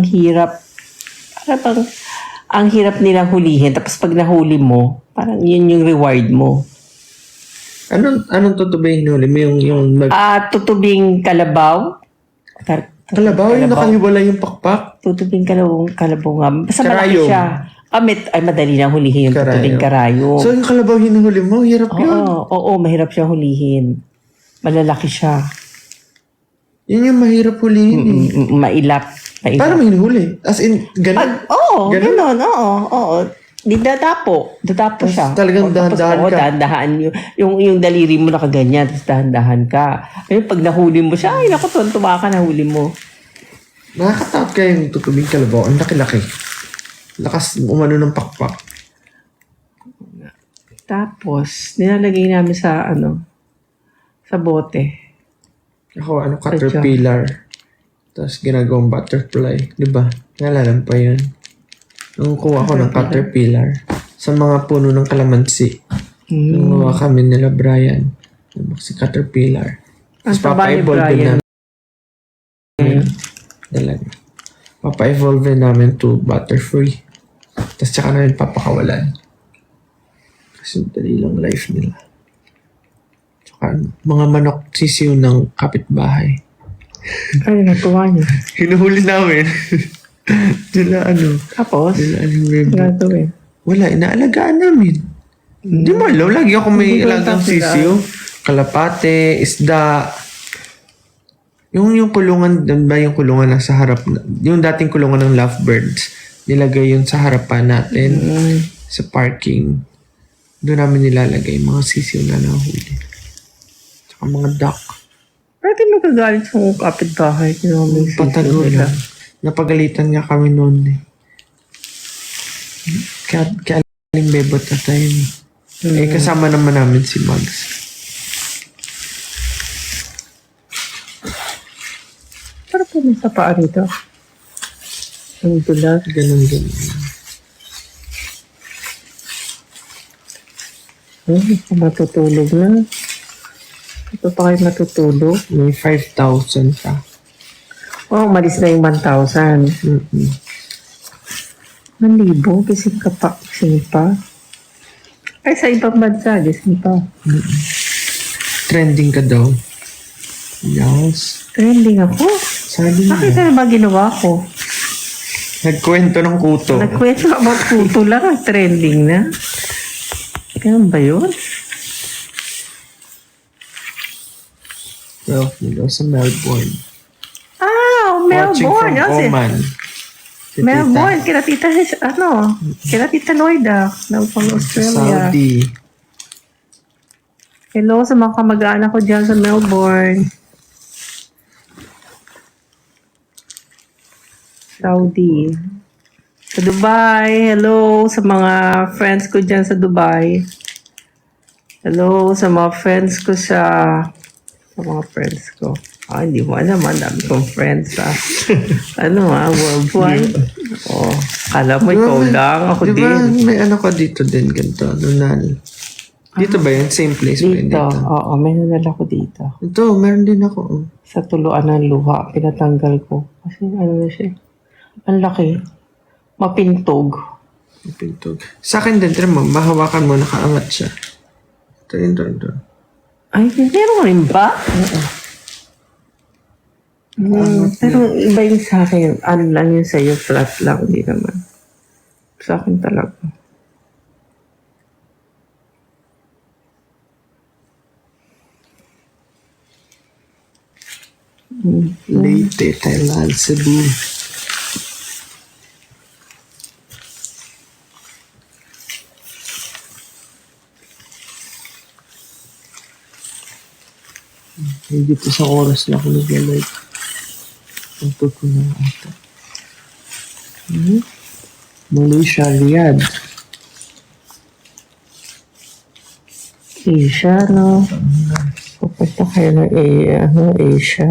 Speaker 4: hirap nilang hulihin. Tapos pag nahuli mo, parang yun yung reward mo.
Speaker 2: Anong tutube hinuli mo? Yung
Speaker 4: Tutubing kalabaw.
Speaker 2: kalabaw, yung nakahiwalay yung pakpak.
Speaker 4: Tutubing kalabaw nga. Basta malaki
Speaker 2: Karayom.
Speaker 4: siya. Madali na hulihin yung tutubing karayom.
Speaker 2: So yung kalabaw hinuhuli mo, hirap yun.
Speaker 4: Oo, mahirap siya hulihin. Malalaki siya.
Speaker 2: Yun yung mahirap hulihin.
Speaker 4: Mailap.
Speaker 2: Paano mo hinuhuli? As in, ganun?
Speaker 4: Ganun, oo. Di dadapo siya.
Speaker 2: Talagang dahan-dahan ka.
Speaker 4: Dahan-dahan. Yung daliri mo nakaganyan, tapos dahan-dahan ka. Ayun, pag nahuli mo siya, ay naku, tuwa ka, nahuli mo.
Speaker 2: Nakakatakot kayo yung tutubing kalabaw. Ang laki-laki. Lakas umano ng pakpak.
Speaker 4: Tapos, nilalagay namin sa bote.
Speaker 2: Ako, caterpillar. Tapos ginagawang butterfly. Diba? Nalalam pa yun. Nung kuha ko ng caterpillar sa mga puno ng kalamansi. Nung kuha kami nila Brian. Si caterpillar. Tapos papa-evolve namin. Talaga. Papa-evolve namin to butterfree. Tapos tsaka namin papakawalan. Kasi dali lang life nila. Tsaka mga manok sisiw ng kapitbahay.
Speaker 4: Ay, natuwa niyo.
Speaker 2: Hinuhuli namin.
Speaker 4: Tapos, gagawin.
Speaker 2: Wala, inaalagaan namin. Di mo alam, lagi ako may ilagang sisiw. Kalapate, isda. Yung kulungan, ba yung kulungan na sa harap, yung dating kulungan ng lovebirds, nilagay yun sa harapan natin. sa parking. Doon namin nilalagay yung mga sisiw na nahuli. Tsaka mga duck.
Speaker 4: Pwede magagalit sa mga kapitbahay.
Speaker 2: Patago na. Napagalitan nga kami noon eh. Kaya aling bebot na tayo eh. Eh, kasama naman namin si Mags.
Speaker 4: Pero po may sa paa rito. Ang dulas.
Speaker 2: Ganun.
Speaker 4: Matutulog na. Ito pa kayo matutulog.
Speaker 2: May 5,000 pa.
Speaker 4: Oh, umalis na yung 1,000. 1,000? Gising ka pa. Gising pa. Ay, sa ibang bansa. Gising pa.
Speaker 2: Trending ka daw. Yes.
Speaker 4: Trending ako.
Speaker 2: Sabi
Speaker 4: Bakit
Speaker 2: niya.
Speaker 4: ano ba ginawa ko?
Speaker 2: Nagkwento ng kuto.
Speaker 4: Nagkwento about puto lang. Trending na. Ganun ba yun?
Speaker 2: 12 nila sa Melbourne.
Speaker 4: Ah,
Speaker 2: Watching
Speaker 4: Melbourne.
Speaker 2: from
Speaker 4: Oh,
Speaker 2: Oman. Si
Speaker 4: Melbourne. Kina tita, kina tita Loida. From
Speaker 2: Tita.
Speaker 4: Australia.
Speaker 2: Saudi.
Speaker 4: Hello sa mga kamag-anak ko dyan sa Melbourne. Saudi. Sa Dubai. Hello sa mga friends ko dyan sa Dubai. Hello sa mga friends ko sa mga friends ko. Hindi mo alam. Ang dami kong friends worldwide. Kala mo ikaw lang. Ako
Speaker 2: Di ba
Speaker 4: din.
Speaker 2: may ano ka dito din, ganito, Lunal? Dito ba yun? Same place ba yun
Speaker 4: Dito.
Speaker 2: dito?
Speaker 4: Oo, may nadala ko dito.
Speaker 2: Ito, meron din ako. Oh.
Speaker 4: Sa tuluan ng luha, pinatanggal ko. Kasi ano na siya. Ang laki. Mapintog.
Speaker 2: May pintog. Sa akin din, tira mo, mahawakan mo, nakaangat siya. Ito.
Speaker 4: Ay, meron rin ba? Oo. Pero iba yung sa akin. Ano lang yun sa'yo, flat lang. Hindi naman. Sa akin talaga.
Speaker 2: Leyte, Thailand, Cebu. Dito sa oras na ako nag-live. Ang tuto na ata. Malaysia, Riyadh.
Speaker 4: Asia, no? Pupunta kayo ng Asia.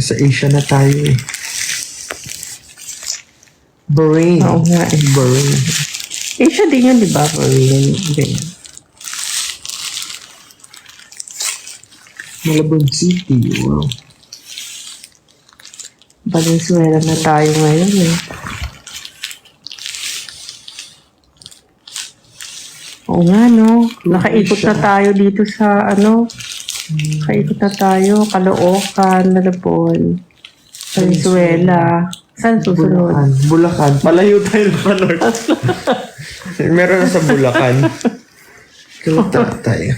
Speaker 2: Sa Asia na tayo eh. Bahrain.
Speaker 4: Oo nga eh.
Speaker 2: Bahrain.
Speaker 4: Asia din yun, di ba? Korean din.
Speaker 2: Malabon City. Wow.
Speaker 4: Valenzuela na tayo ngayon eh. Oo nga, no? Nakaikot na tayo dito sa, nakaikot na tayo, Caloocan, Malabon, Valenzuela. Saan susunod?
Speaker 2: Bulacan. Palayo tayo ng Palor. Meron na sa Bulacan. Kalata tayo.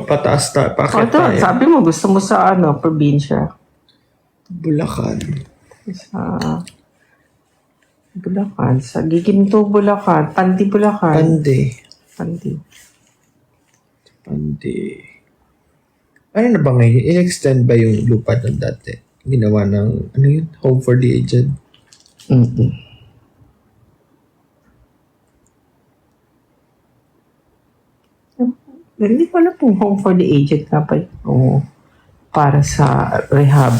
Speaker 2: Pataas tayo. Pakit
Speaker 4: Ito,
Speaker 2: tayo.
Speaker 4: sabi mo, gusto mo sa, probinsya.
Speaker 2: Bulacan.
Speaker 4: Sa Bulacan. Sa Giginto, Bulacan. Pandi, Bulacan. Pandi.
Speaker 2: Ano na ba ngayon? I-extend ba yung lupa doon dati? Ginawa ng, Home for the Aged?
Speaker 4: Hindi ko alam kung home for the aged nga pa. Oo. Para sa rehab.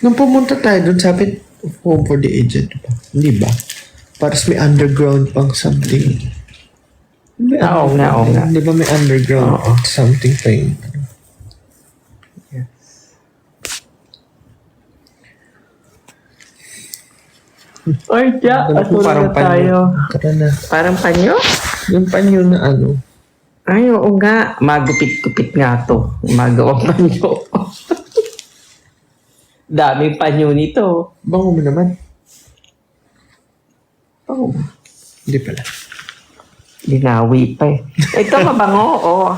Speaker 2: Nung pumunta tayo doon, sabi, Home for the Aged. Hindi ba? Para may underground pang something.
Speaker 4: Oo nga.
Speaker 2: Di ba may underground something pa yun?
Speaker 4: Ay, tiya.
Speaker 2: Parang
Speaker 4: tayo.
Speaker 2: Tara na.
Speaker 4: Parang panyo?
Speaker 2: Yung panyo na
Speaker 4: Ay, oo nga. Magupit-gupit nga to. Magawang panyo. Daming panyo nito.
Speaker 2: bango mo naman.
Speaker 4: Oo.
Speaker 2: Hindi pala.
Speaker 4: Binawi pa eh. Ito mabango,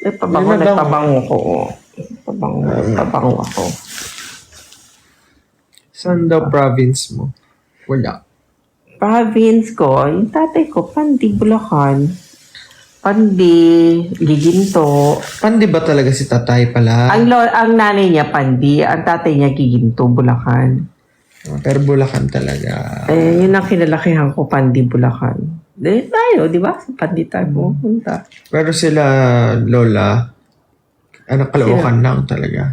Speaker 4: Pabango,
Speaker 2: Yun na daw.
Speaker 4: nagpabango ko. Pabango ako.
Speaker 2: Saan daw province mo? Wala.
Speaker 4: Province ko, yung tatay ko, Pandi, Bulacan. Pandi, Giginto.
Speaker 2: Pandi ba talaga si tatay pala?
Speaker 4: Ang nanay niya, Pandi. Ang tatay niya, Giginto, Bulacan.
Speaker 2: Pero Bulacan talaga.
Speaker 4: Eh, yun ang kinalakihan ko, Pandi, Bulacan. Tayo, di ba? Sa Pandi tayo pumunta.
Speaker 2: Pero sila, Lola, Caloocan lang talaga.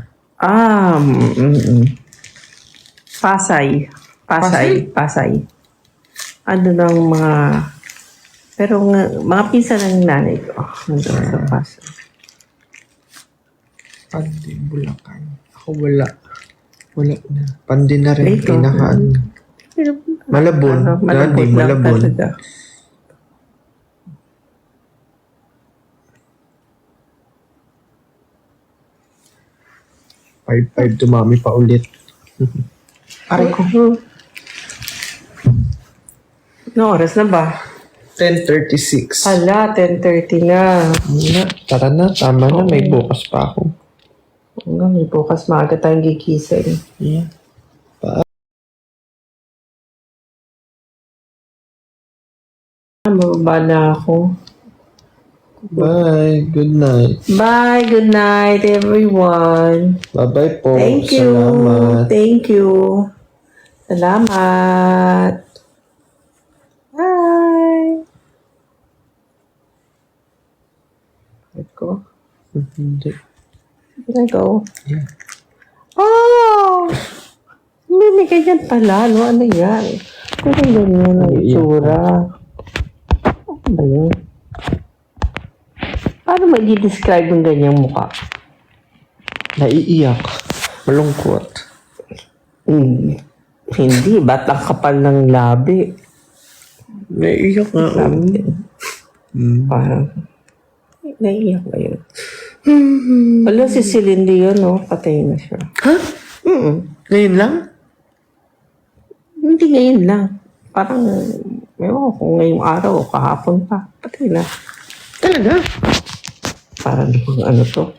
Speaker 4: Pasay. Ano ng mga... Pero mga pinsan ng nanay ko. Nandun sa Pasay.
Speaker 2: Pandi, Bulacan. Ako wala. Wala na. Pandi na rin.
Speaker 4: Ito.
Speaker 2: Pinakaan. Malabon. Dati,
Speaker 4: Malabon lang
Speaker 2: Malabon.
Speaker 4: talaga.
Speaker 2: Five tumami pa ulit.
Speaker 4: Aray ko. No oras na ba?
Speaker 2: 10:36.
Speaker 4: Hala, 10:30 na.
Speaker 2: Wala. Tara na. Tama na. May bukas pa ako.
Speaker 4: Hanggang may bukas maaga tayong gigising.
Speaker 2: Yeah.
Speaker 4: Mababa na ako.
Speaker 2: Bye. Good night.
Speaker 4: Bye, good night everyone.
Speaker 2: Bye-bye po.
Speaker 4: Thank you.
Speaker 2: Salamat.
Speaker 4: Thank you. Salamat. Bye. Let go.
Speaker 2: Hindi.
Speaker 4: Let go.
Speaker 2: Yeah.
Speaker 4: Oh! May ganyan pala, no? Ano yan? Parang ganyan ang itsura. Ano ba yun? Paano mag-describe yung ganyang mukha?
Speaker 2: Naiiyak. Malungkot.
Speaker 4: Hindi, ba't ang kapal ng labi?
Speaker 2: Naiiyak nga.
Speaker 4: Sabi, parang, naiiyak ba yun? Wala, si Celine Dion, no? Patay na siya.
Speaker 2: Ha? Ngayon lang?
Speaker 4: Hindi ngayon lang. Parang, ewan ko, ngayong araw o kahapon pa. Patay na.
Speaker 2: Talaga?
Speaker 4: Parang ano to?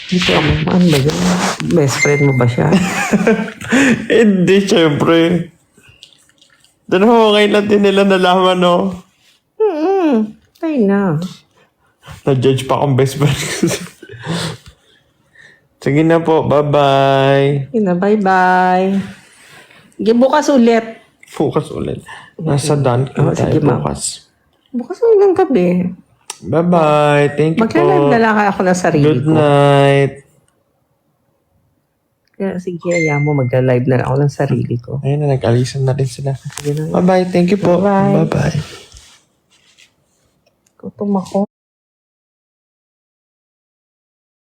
Speaker 4: Hindi ko ano ba yun? Best friend mo ba siya?
Speaker 2: Hindi, syempre. Doon ho, ngayon lang din nila nalaman, no?
Speaker 4: Patay na.
Speaker 2: Na-judge pa akong best friend. Sige na po, bye-bye.
Speaker 4: Yun na, bye-bye. Sige, bukas ulit.
Speaker 2: Focus ulit. Nasa dance
Speaker 4: Oh,
Speaker 2: tayo
Speaker 4: sige, ma'am.
Speaker 2: bukas.
Speaker 4: Bukas ulit ng gabi.
Speaker 2: Bye-bye. Thank you
Speaker 4: Magla-live na
Speaker 2: po.
Speaker 4: lang ako ng sarili
Speaker 2: Good
Speaker 4: ko.
Speaker 2: night.
Speaker 4: Kaya sige, ayaw mo, magla-live na lang ako ng sarili ko.
Speaker 2: Ayun na, nag-alisan na rin sila.
Speaker 4: Sige na.
Speaker 2: Bye-bye. Thank you po.
Speaker 4: Bye-bye.
Speaker 2: Bye-bye.
Speaker 4: Gutom ako.